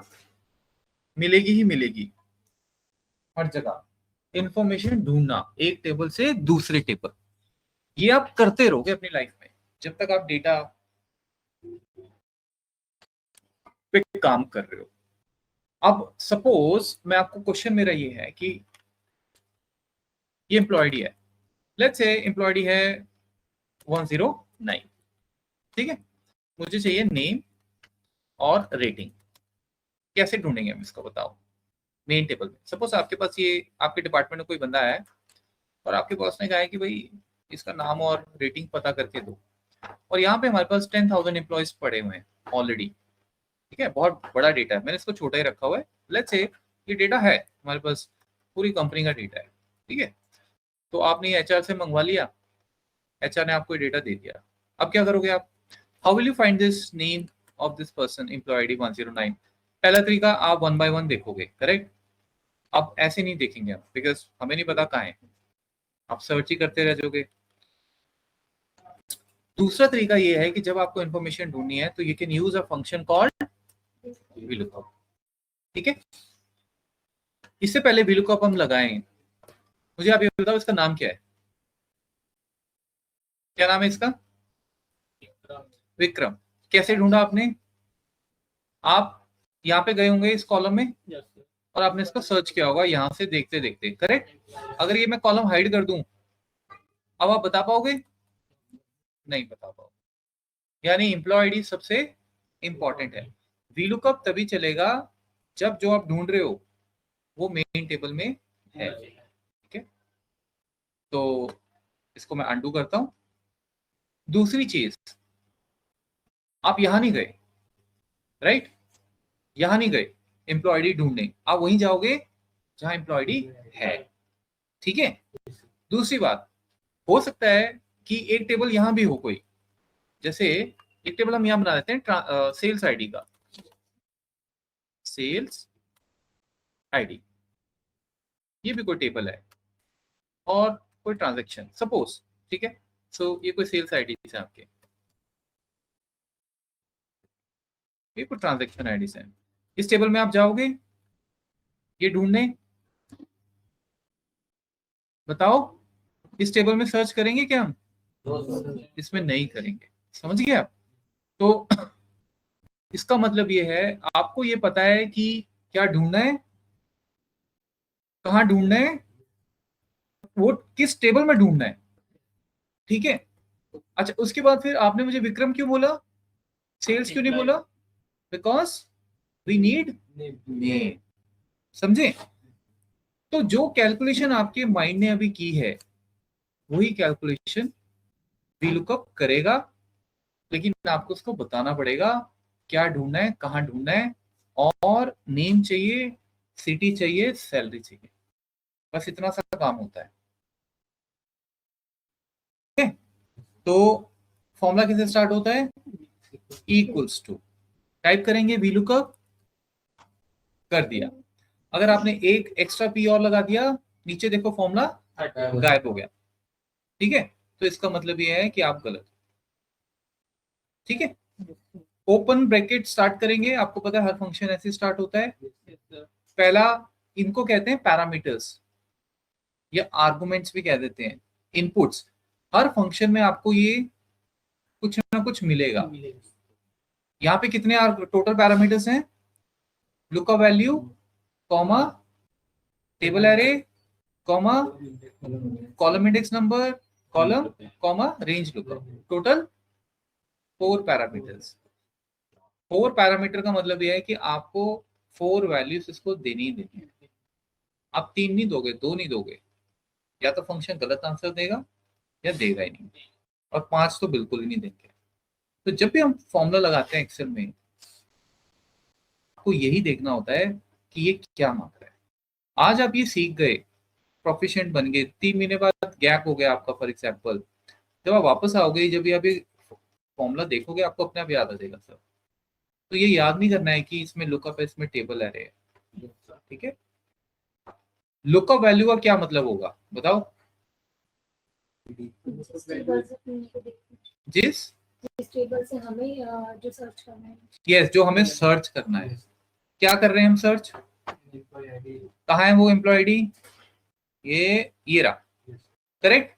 मिलेगी ही मिलेगी, हर जगह इंफॉर्मेशन ढूंढना एक टेबल से दूसरे टेबल, ये आप करते रहोगे अपनी लाइफ में जब तक आप डेटा पे काम कर रहे हो। अब सपोज मैं आपको, क्वेश्चन मेरा ये है कि ये एम्प्लॉयडी है, लेट्स से एम्प्लॉयडी है 109, ठीक है, मुझे चाहिए नेम और रेटिंग। कैसे ढूंढेंगे हम इसको, बताओ। मेन टेबल में सपोज आपके पास ये, आपके डिपार्टमेंट में कोई बंदा है और आपके बॉस ने कहा है कि भाई इसका नाम और रेटिंग पता करके दो, और यहाँ पे हमारे पास 10,000 एम्प्लॉयज पड़े हुए हैं ऑलरेडी, ठीक है, बहुत बड़ा डेटा है, मैंने इसको छोटा ही रखा हुआ है। लेट्स से ये डेटा है हमारे पास, पूरी कंपनी का डेटा है, ठीक है, तो आपने एचआर से मंगवा लिया, एचआर ने आपको डेटा दे दिया। अब क्या करोगे आप, how will you find this name of this person employee ID 109? पहला तरीका, आप 1 by 1 देखोगे, करेक्ट। आप ऐसे नहीं देखेंगे आप, बिकॉज हमें नहीं पता कहाँ है, आप सर्च ही करते रह जाओगे। दूसरा तरीका ये है कि जब आपको इंफॉर्मेशन ढूंढनी है तो you can use a function called VLOOKUP, ठीक है। इससे पहले VLOOKUP हम लगाएं, मुझे आप ये बताओ इसका नाम क्या है, क्या नाम है इसका? विक्रम। कैसे ढूंढा आपने? आप यहाँ पे गए होंगे इस कॉलम में और आपने इसको सर्च किया होगा यहाँ से देखते देखते, करेक्ट। अगर ये मैं कॉलम हाइड कर दूं, अब आप बता पाओगे? नहीं बता पाओगे। यानी एम्प्लॉय आईडी सबसे इंपॉर्टेंट है। VLOOKUP तभी चलेगा जब जो आप ढूंढ रहे हो वो मेन टेबल में है, ठीक है। तो इसको मैं अनडू करता हूं। दूसरी चीज, आप यहां नहीं गए, राइट, यहां नहीं गए एम्प्लॉय आईडी ढूंढने, आप वहीं जाओगे जहां एम्प्लॉय आईडी है, ठीक है। दूसरी बात, हो सकता है कि एक टेबल यहां भी हो कोई, जैसे एक टेबल हम यहां बना देते हैं सेल्स आईडी का, सेल्स आईडी, ये भी कोई टेबल है, और कोई ट्रांजैक्शन सपोज, ठीक है। सो ये कोई सेल्स आईडी है आपके, ये कोई ट्रांजैक्शन आईडी है। इस टेबल में आप जाओगे ये ढूंढने, बताओ इस टेबल में सर्च करेंगे क्या हम? इसमें नहीं करेंगे, समझ गए आप? तो इसका मतलब ये है, आपको ये पता है कि क्या ढूंढना है, कहाँ ढूंढना है, वो किस टेबल में ढूंढना है, ठीक है। अच्छा, उसके बाद फिर आपने मुझे विक्रम क्यों बोला, सेल्स क्यों नहीं बोला? बिकॉज वी नीड नेम, समझे? तो जो कैलकुलेशन आपके माइंड ने अभी की है वही कैलकुलेशन VLOOKUP करेगा, लेकिन आपको उसको बताना पड़ेगा क्या ढूंढना है, कहाँ ढूंढना है, और नेम चाहिए, सिटी चाहिए, सैलरी चाहिए, बस इतना सा काम होता है, ठीक है। तो फॉर्मूला कैसे स्टार्ट होता है, इक्वल्स टू, टाइप करेंगे VLOOKUP, कर दिया। अगर आपने एक एक्स्ट्रा पी और लगा दिया, नीचे देखो फॉर्मूला गायब हो गया, ठीक है। तो इसका मतलब ये है कि आप गलत, ठीक है। ओपन ब्रैकेट स्टार्ट करेंगे, आपको पता है हर फंक्शन ऐसे स्टार्ट होता है। पहला, इनको कहते हैं पैरामीटर्स या आर्गुमेंट्स भी कह देते हैं, इनपुट्स। हर फंक्शन में आपको ये कुछ ना कुछ मिलेगा। यहाँ पे कितने टोटल पैरामीटर्स हैं? lookup value, comma, table array, comma, column index number, column, comma, range lookup. Total 4 parameters. 4 parameter का मतलब यह है कि आपको 4 वैल्यूज इसको देनी ही देनी है. आप 3 नहीं दोगे, 2 नहीं दोगे, या तो फंक्शन गलत आंसर देगा या देगा ही नहीं, और 5 तो बिल्कुल ही नहीं देंगे. तो जब भी हम फॉर्मूला लगाते हैं एक्सेल में, आपको यही देखना होता है कि ये क्या मांग रहा है. आज आप ये सीख गए, प्रोफिशिएंट बन गए, 3 महीने बाद गैप हो गया आपका फॉर एग्जाम्पल, जब आप वापस आओगे, जब ये अभी फॉर्मूला देखोगे, आपको अपने आप याद आ जाएगा सर. तो ये याद नहीं करना है कि इसमें लुकअप है, इसमें टेबल एरे है. ठीक है. लुकअप वैल्यू का क्या मतलब होगा बताओ. जिस टेबल से हमें जो सर्च करना है. यस, जो हमें सर्च करना है. क्या कर रहे हैं हम सर्च? कहाँ है वो एम्प्लॉय आईडी? ये रहा. करेक्ट.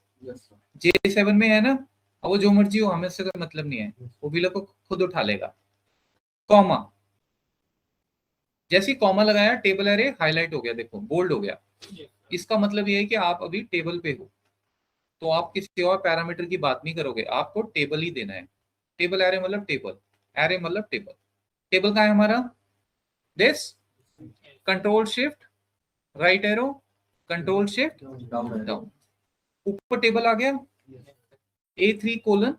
J7 में है ना. अब वो जो मर्जी हो, हमें इससे कोई मतलब नहीं है, वो बिलो को खुद उठा लेगा. कॉमा, जैसे कॉमा लगाया, टेबल एरे हाईलाइट हो गया, देखो बोल्ड हो गया. इसका मतलब ये है कि आप अभी टेबल पे हो, तो आप किसी और पैरामीटर की बात नहीं करोगे, आपको टेबल ही देना है. टेबल एरे मतलब टेबल, एरे मतलब टेबल. टेबल का है हमारा this, control shift right arrow, control shift down. ऊपर टेबल आ गया, A3 कोलन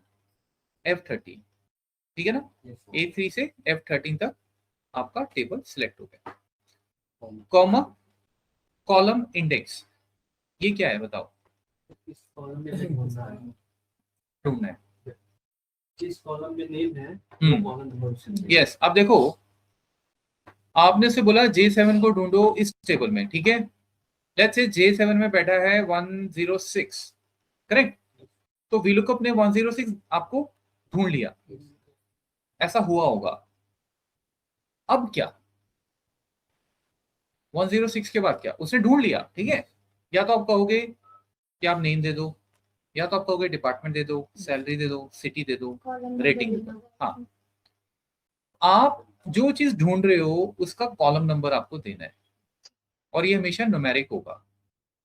F13. ठीक है ना. A3 से F13 तक आपका टेबल सिलेक्ट हो गया. कॉमा, कॉलम इंडेक्स, ये क्या है बताओ. इस कॉलम में ढूंढना है. जिस कॉलम में नेम है वो कॉलम नंबर. यस. अब देखो, आपने से बोला J7 को ढूंढो इस टेबल में. ठीक है. लेट्स से J7 में बैठा है 106. करेक्ट. तो VLOOKUP ने 106 आपको ढूंढ लिया, ऐसा हुआ होगा. अब क्या, 106 के बाद क्या, उसने ढूंढ लिया. ठीक है. या तो आप कहोगे कि आप नेम दे दो, या तो आप कहोगे डिपार्टमेंट दे दो, सैलरी दे दो, सिटी दे दो, रेटिंग दे दो. हाँ, आप जो चीज ढूंढ रहे हो उसका कॉलम नंबर आपको देना है, और ये हमेशा न्यूमेरिक होगा.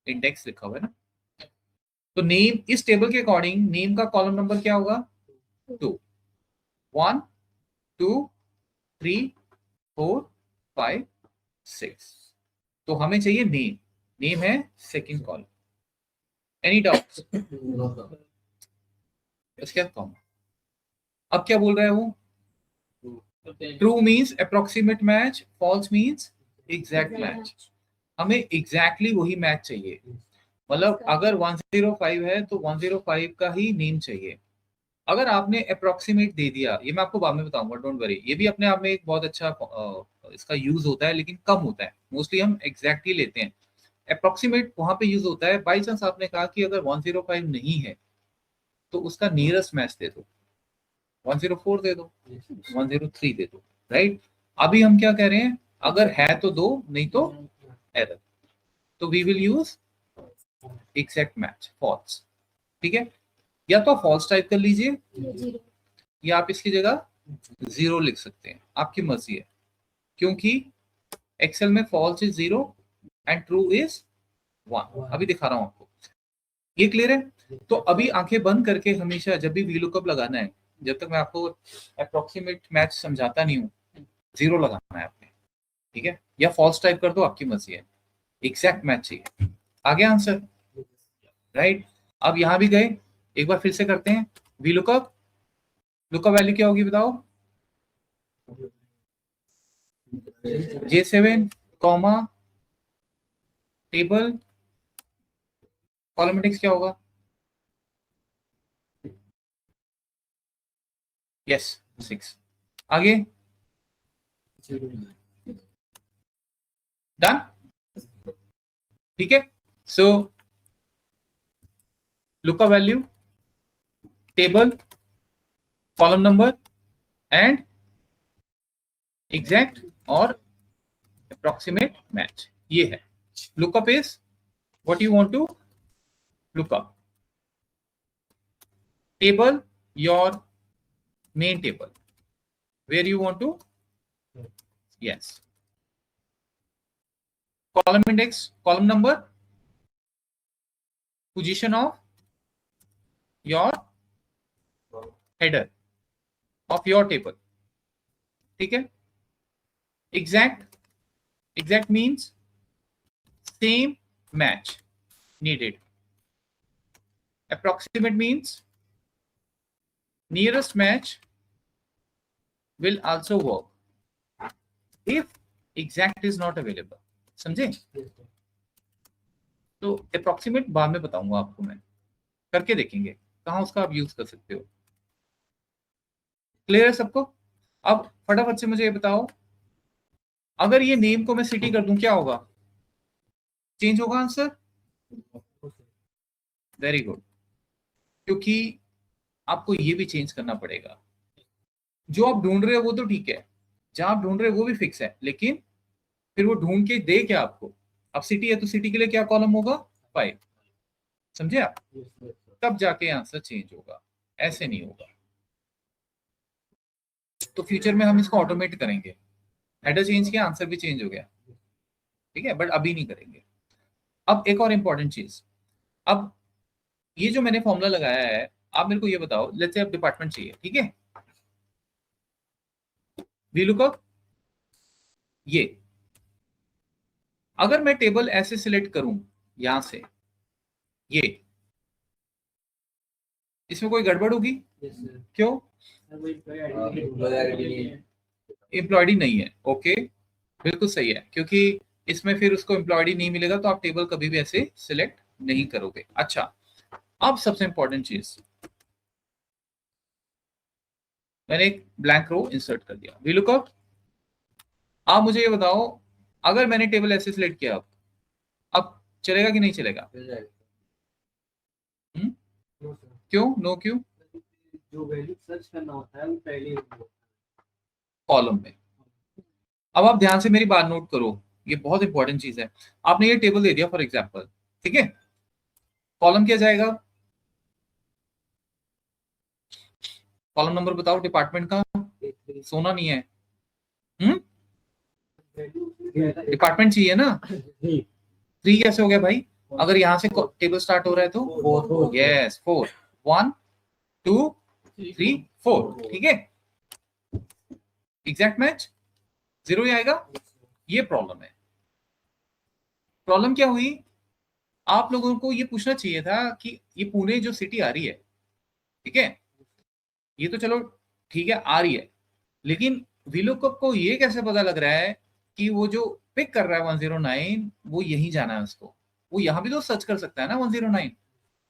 इंडेक्स लिखा हुआ है ना. तो नेम, इस टेबल के अकॉर्डिंग नेम का कॉलम नंबर क्या होगा? 2. 1 2 3 4 5 6. तो हमें चाहिए नेम. नेम है सेकंड कॉलम. Any doubts? इसके बाद कॉमा. अब क्या बोल रहा है वो? True means approximate match, false means exact match. हमें एग्जैक्टली वही मैच चाहिए. मतलब अगर 105 है तो 105 का ही नेम चाहिए. अगर आपने अप्रोक्सीमेट दे दिया, ये मैं आपको बाद में बताऊंगा, डोंट वरी, ये भी अपने आप में एक बहुत अच्छा इसका यूज होता है, लेकिन कम होता है. मोस्टली हम एग्जैक्टली लेते हैं. अप्रोक्सीमेट वहां पे यूज होता है बाई चांस आपने कहा कि अगर 105 नहीं है तो उसका नियरेस्ट मैच दे दो, 104 दे दो, 103 दे दो. राइट. अभी हम क्या कह रहे हैं, अगर है तो दो, नहीं तो एरर. तो we will use exact match, false. ठीक है. या तो फॉल्स टाइप कर लीजिए, या आप इसकी जगह 0 लिख सकते हैं, आपकी मर्जी है. क्योंकि एक्सेल में false is 0 and true is 1. अभी दिखा रहा हूं आपको. ये क्लियर है. तो अभी आंखें बंद करके हमेशा जब भी VLOOKUP लगाना है, जब तक मैं आपको अप्रोक्सीमेट मैच समझाता नहीं हूँ, 0 लगाना है आपने. ठीक है. या फॉल्स टाइप कर दो, आपकी मर्जी है. एग्जैक्ट मैच चाहिए. आ गया आंसर? राइट. अब यहां भी गए, एक बार फिर से करते हैं. VLOOKUP, लुकअप वैल्यू क्या होगी बताओ? J7 comma table, column index क्या होगा? यस 6. आगे डन. ठीक है. So lookup value, table, column number and exact और अप्रोक्सीमेट मैच, ये है. Lookup is what you want to look up. Table, your main table where you want to, yes, column index, column number, position of your header of your table. ठीक है? Exact means same match needed. Approximate means nearest match will also work if exact is not available. समझे? तो approximate बाद में बताऊंगा आपको, मैं करके देखेंगे कहाँ उसका आप यूज कर सकते हो। क्लियर है सबको? अब फटाफट से मुझे ये बताओ, अगर ये नेम को मैं सिटी कर दूं क्या होगा? चेंज होगा आंसर? वेरी गुड, क्योंकि आपको ये भी चेंज करना पड़ेगा। जो आप ढूंढ रहे हो वो तो ठीक है, जहां आप ढूंढ रहे हो वो भी फिक्स है, लेकिन फिर वो ढूंढ के दे क्या आपको? अब सिटी है तो सिटी के लिए क्या कॉलम होगा? 5। समझे आप? तब जाके आंसर चेंज होगा, ऐसे नहीं होगा। तो फ्यूचर में हम इसको ऑटोमेट करेंगे। हेडर चेंज किया, आंसर भी चेंज हो गया, ठीक है, बट अभी नहीं करेंगे। अब एक और इंपॉर्टेंट चीज, अब ये जो मैंने फॉर्मूला लगाया है, आप मेरे को ये बताओ, लेट्स से आप डिपार्टमेंट चाहिए, ठीक है? वीलुकअप ये, अगर मैं टेबल ऐसे सिलेक्ट करूं यहां से, ये इसमें कोई गड़बड़ होगी? क्यों? एम्प्लॉयडी नहीं है, ओके, बिल्कुल सही है, क्योंकि इसमें फिर उसको एम्प्लॉयडी नहीं मिलेगा, तो आप टेबल कभी भी ऐसे सिलेक्ट नहीं करोगे। अच्छा, अब सबसे इंपॉर्टेंट चीज, मैंने एक ब्लैंक रो इंसर्ट कर दिया। वीलुकअप, आप मुझे ये बताओ, अगर मैंने टेबल ऐसे सिलेक्ट किया, अब चलेगा कि नहीं चलेगा? क्यों? नो क्यों? जो वैल्यू सर्च करना होता है वो पहले कॉलम में। अब आप ध्यान से मेरी बात नोट करो, ये बहुत इंपॉर्टेंट चीज है। आपने ये टेबल दे दिया फॉर एग्जांपल, ठीक है? कॉलम क्या जाएगा? कॉलम नंबर बताओ डिपार्टमेंट का, सोना नहीं है। डिपार्टमेंट चाहिए ना? 3 कैसे हो गया भाई? अगर यहां से टेबल स्टार्ट हो रहा है तो यस 4, 1 2 3 4, ठीक है? एग्जैक्ट मैच 0 ही आएगा। ये प्रॉब्लम है। प्रॉब्लम क्या हुई? आप लोगों को ये पूछना चाहिए था कि ये पुणे जो सिटी आ रही है, ठीक है, ये तो चलो ठीक है आ रही है, लेकिन वीलुकअप को ये कैसे पता लग रहा है कि वो जो पिक कर रहा है 109 वो यहीं जाना है उसको? वो यहाँ भी तो सर्च कर सकता है ना 109,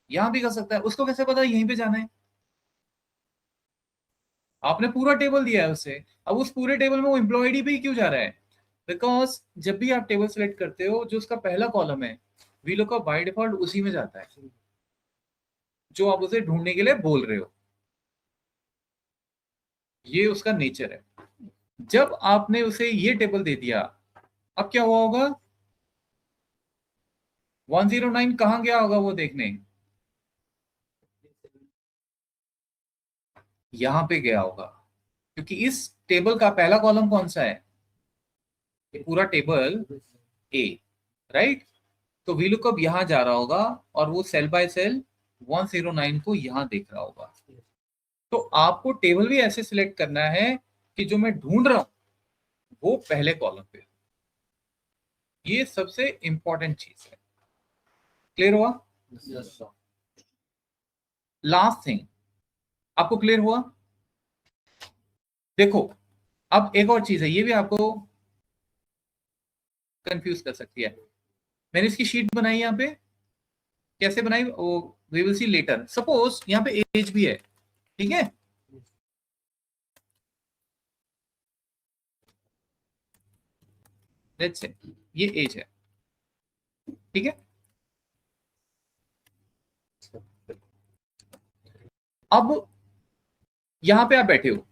यहाँ भी कर सकता है, उसको कैसे पता यहीं पे जाना है? आपने पूरा टेबल दिया है उसे, अब उस पूरे टेबल में वो एम्प्लॉय आईडी पे ही क्यों जा रहा है? बिकॉज जब भी आप टेबल सेलेक्ट करते हो, जो उसका पहला कॉलम है वीलुकअप बाय डिफॉल्ट उसी में जाता है, जो आप उसे ढूंढने के लिए बोल रहे हो। ये उसका नेचर है। जब आपने उसे ये टेबल दे दिया, अब क्या हुआ होगा? 109 कहां गया होगा वो देखने? यहां पे गया होगा, क्योंकि इस टेबल का पहला कॉलम कौन सा है? ये पूरा टेबल ए, राइट? तो वीलुकअप यहां जा रहा होगा और वो सेल बाय सेल 109 को यहां देख रहा होगा। तो आपको टेबल भी ऐसे सिलेक्ट करना है कि जो मैं ढूंढ रहा हूं वो पहले कॉलम पे। ये सबसे इंपॉर्टेंट चीज है। क्लियर हुआ? लास्ट थिंग, आपको क्लियर हुआ? देखो, अब एक और चीज है, ये भी आपको कंफ्यूज कर सकती है। मैंने इसकी शीट बनाई यहाँ पे, कैसे बनाई वो we will see later. Suppose यहाँ पे एज भी है, ठीक है? लेट्स से ये एज है, ठीक है? अब यहां पे आप बैठे हो,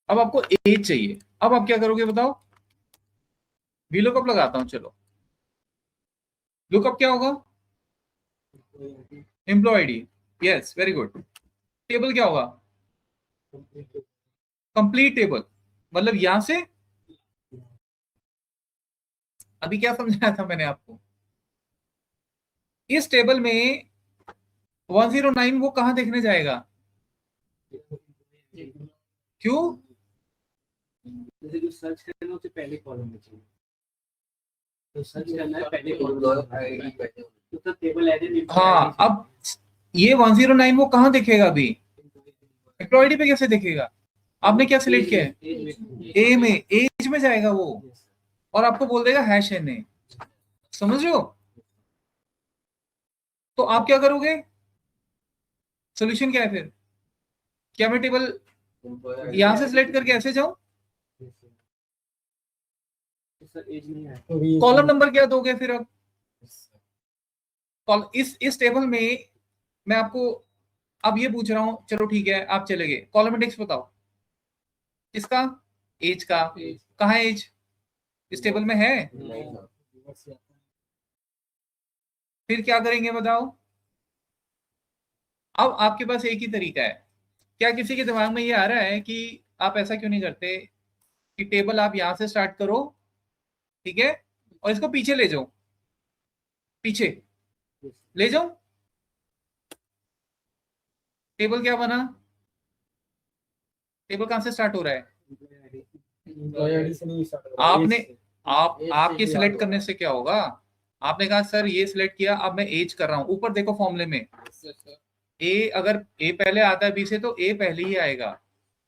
अब आपको एज चाहिए, अब आप क्या करोगे बताओ? वीलुकअप लगाता हूं, चलो। लुकअप क्या होगा? Employee ID, yes very good. Table क्या होगा? कंप्लीट टेबल, मतलब यहां से अभी क्या समझाया था मैंने आपको? इस टेबल में 109 वो कहाँ देखने जाएगा? क्यों? जैसे जो सर्च करना है उसे पहले कॉलम में चाहिए, तो सर्च करना है पहले कॉलम तो सर टेबल एडेड। हाँ, अब ये 109 वो कहाँ देखेगा? अभी एम्प्लॉय आईडी पे कैसे देखेगा? आपने क्या सिलेक्ट किया है? ए में, एज में जाएगा वो, और आपको बोल देगा हैश एन ए। समझ रहे हो? तो आप क्या करोगे? सोल्यूशन क्या है फिर? क्या मैं टेबल यहां से सिलेक्ट करके ऐसे जाऊं? सर एज नहीं है, कॉलम नंबर क्या दोगे फिर? अब इस टेबल में मैं आपको अब ये पूछ रहा हूं, चलो ठीक है आप चले गए, कॉलम इंडेक्स बताओ किसका? एज का। कहाँ है एज? इस टेबल में है? फिर क्या करेंगे बताओ? अब आपके पास एक ही तरीका है। क्या किसी के दिमाग में ये आ रहा है कि आप ऐसा क्यों नहीं करते कि टेबल आप यहां से स्टार्ट करो, ठीक है, और इसको पीछे ले जाओ, पीछे ले जाओ। टेबल क्या बना? टेबल कहां से स्टार्ट हो रहा है? आपने आपके सिलेक्ट करने से क्या होगा? आपने कहा सर ये सिलेक्ट किया, अब मैं एज कर रहा हूं, ऊपर देखो फॉर्मूले में ए, अगर ए पहले आता है बी से तो ए पहले ही आएगा।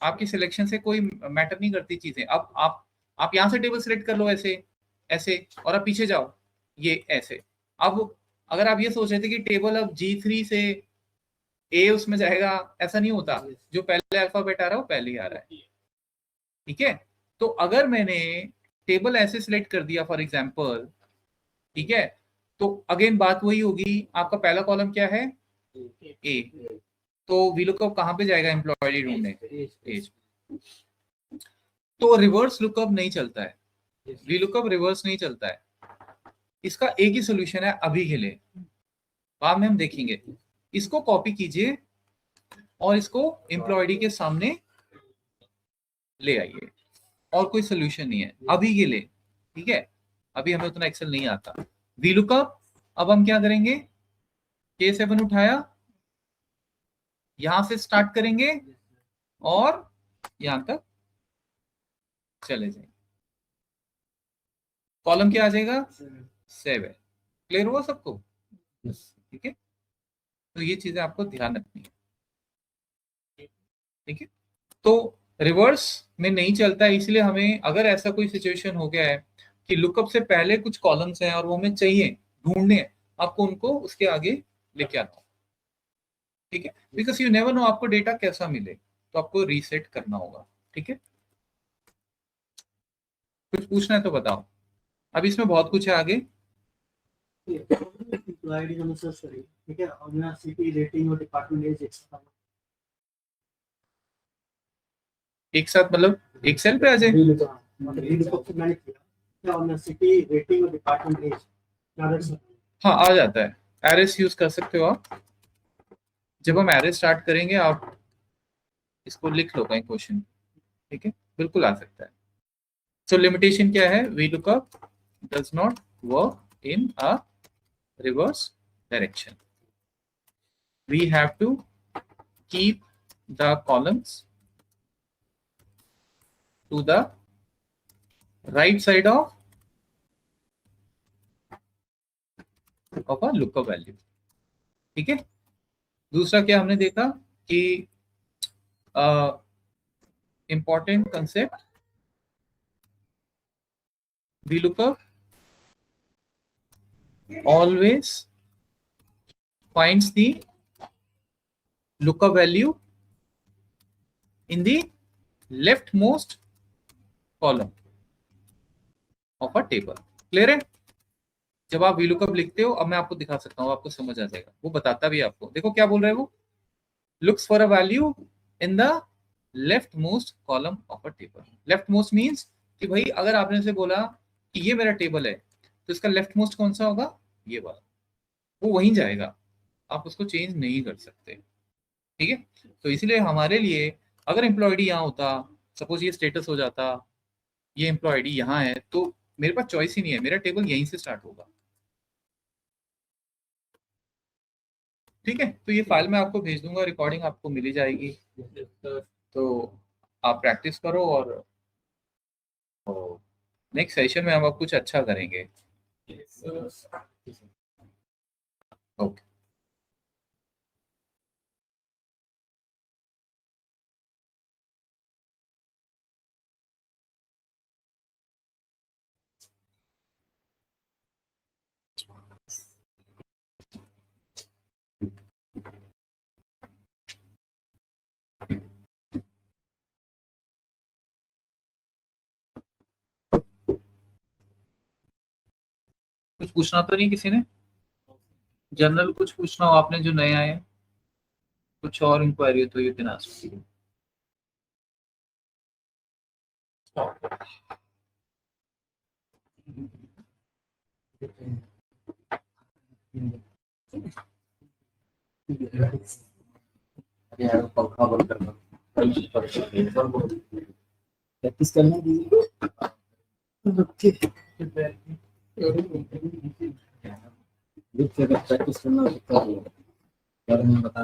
आपकी सिलेक्शन से कोई मैटर नहीं करती चीजें। अब आप यहां से टेबल सिलेक्ट कर लो ऐसे ऐसे, और आप पीछे जाओ ये ऐसे। अब अगर आप ये सोच रहे थे कि टेबल अब G3 से ए उसमें जाएगा, ऐसा नहीं होता। जो पहले अल्फाबेट आ रहा है वो पहले ही आ रहा है, ठीक है। तो अगर मैंने टेबल ऐसे सिलेक्ट कर दिया फॉर एग्जांपल, ठीक है, तो अगेन बात वही होगी, आपका पहला कॉलम क्या है? ए। तो वीलुकअप कहाँ पे जाएगा एम्प्लॉय ढूंढने? एज। तो रिवर्स लुकअप नहीं चलता है, वीलुकअप रिवर्स नहीं चलता है। इसका एक ही सोल्यूशन है अभी के लिए, बाद में हम देखेंगे। इसको कॉपी कीजिए और इसको एम्प्लॉय के सामने ले आइए, और कोई सोल्यूशन नहीं है अभी के लिए, ठीक है। अभी हमें उतना एक्सेल नहीं आता। वीलुकअप अब हम क्या करेंगे? K7 उठाया, यहां से स्टार्ट करेंगे और यहां तक चले जाएंगे। कॉलम क्या आ जाएगा? 7। क्लियर हुआ सबको? ठीक है, तो ये चीजें आपको ध्यान रखनी है, ठीक है। तो रिवर्स में नहीं चलता है, इसलिए हमें अगर ऐसा कोई सिचुएशन हो गया है कि लुकअप से पहले कुछ कॉलम्स हैं और वो हमें चाहिए, ढूंढने हैं, आपको उनको उसके आगे लेके आना होगा, ठीक है। बिकॉज यू नेवर नो आपको डेटा कैसा मिले, तो आपको रीसेट करना होगा, ठीक है। कुछ पूछना है तो बताओ, अब इसमें बहुत कुछ है आगे। आईडी हम सर्च करेंगे, ठीक है, और यहाँ सिटी रेटिंग और डिपार्टमेंट एज एक साथ मतलब एक सेल पे आ जाए? मैंने किया और सिटी रेटिंग और डिपार्टमेंट एज। हाँ आ जाता है, एरेस यूज कर सकते हो आप। जब हम एरेस स्टार्ट करेंगे आप इसको लिख लो कहीं क्वेश्चन, ठीक है, बिल्कुल आ सकता है। सो लिमिटेशन क्या है? VLOOKUP does not work in a reverse direction. We have to keep the columns to the right side of a lookup value, ठीक है। दूसरा क्या हमने देखा कि important concept, VLOOKUP always finds the lookup value in the leftmost column of a table. Clear है? जब आप VLOOKUP लिखते हो, अब मैं आपको दिखा सकता हूँ, आपको समझ आ जाएगा, वो बताता भी है आपको। देखो क्या बोल रहे हैं वो, looks for a value in the leftmost column of a table. leftmost means कि भाई अगर आपने से बोला कि ये मेरा टेबल है, तो इसका लेफ्टमोस्ट कौन सा होगा? ये वाला, वो वहीं जाएगा, आप उसको चेंज नहीं कर सकते, ठीक है। तो इसलिए हमारे लिए अगर एम्प्लॉय आईडी यहाँ होता, सपोज ये स्टेटस हो जाता, ये एम्प्लॉय आईडी यहाँ है, तो मेरे पास चॉइस ही नहीं है, मेरा टेबल यहीं से स्टार्ट होगा। ठीक है, तो ये फाइल मैं आपको भेज दूंगा, रिकॉर्डिंग आपको मिली जाएगी। तो आप प्रैक्टिस करो और नेक्स्ट सेशन में हम अब कुछ अच्छा करेंगे। ओके। कुछ पूछना तो नहीं किसी ने? जनरल कुछ पूछना हो आपने जो नए आए हैं, कुछ और इंक्वायरी हो तो यू कैन आस्क। यार पंखा बंद करना, प्रैक्टिस करना दीजिए। प्रैक्टिस करना, मैं बता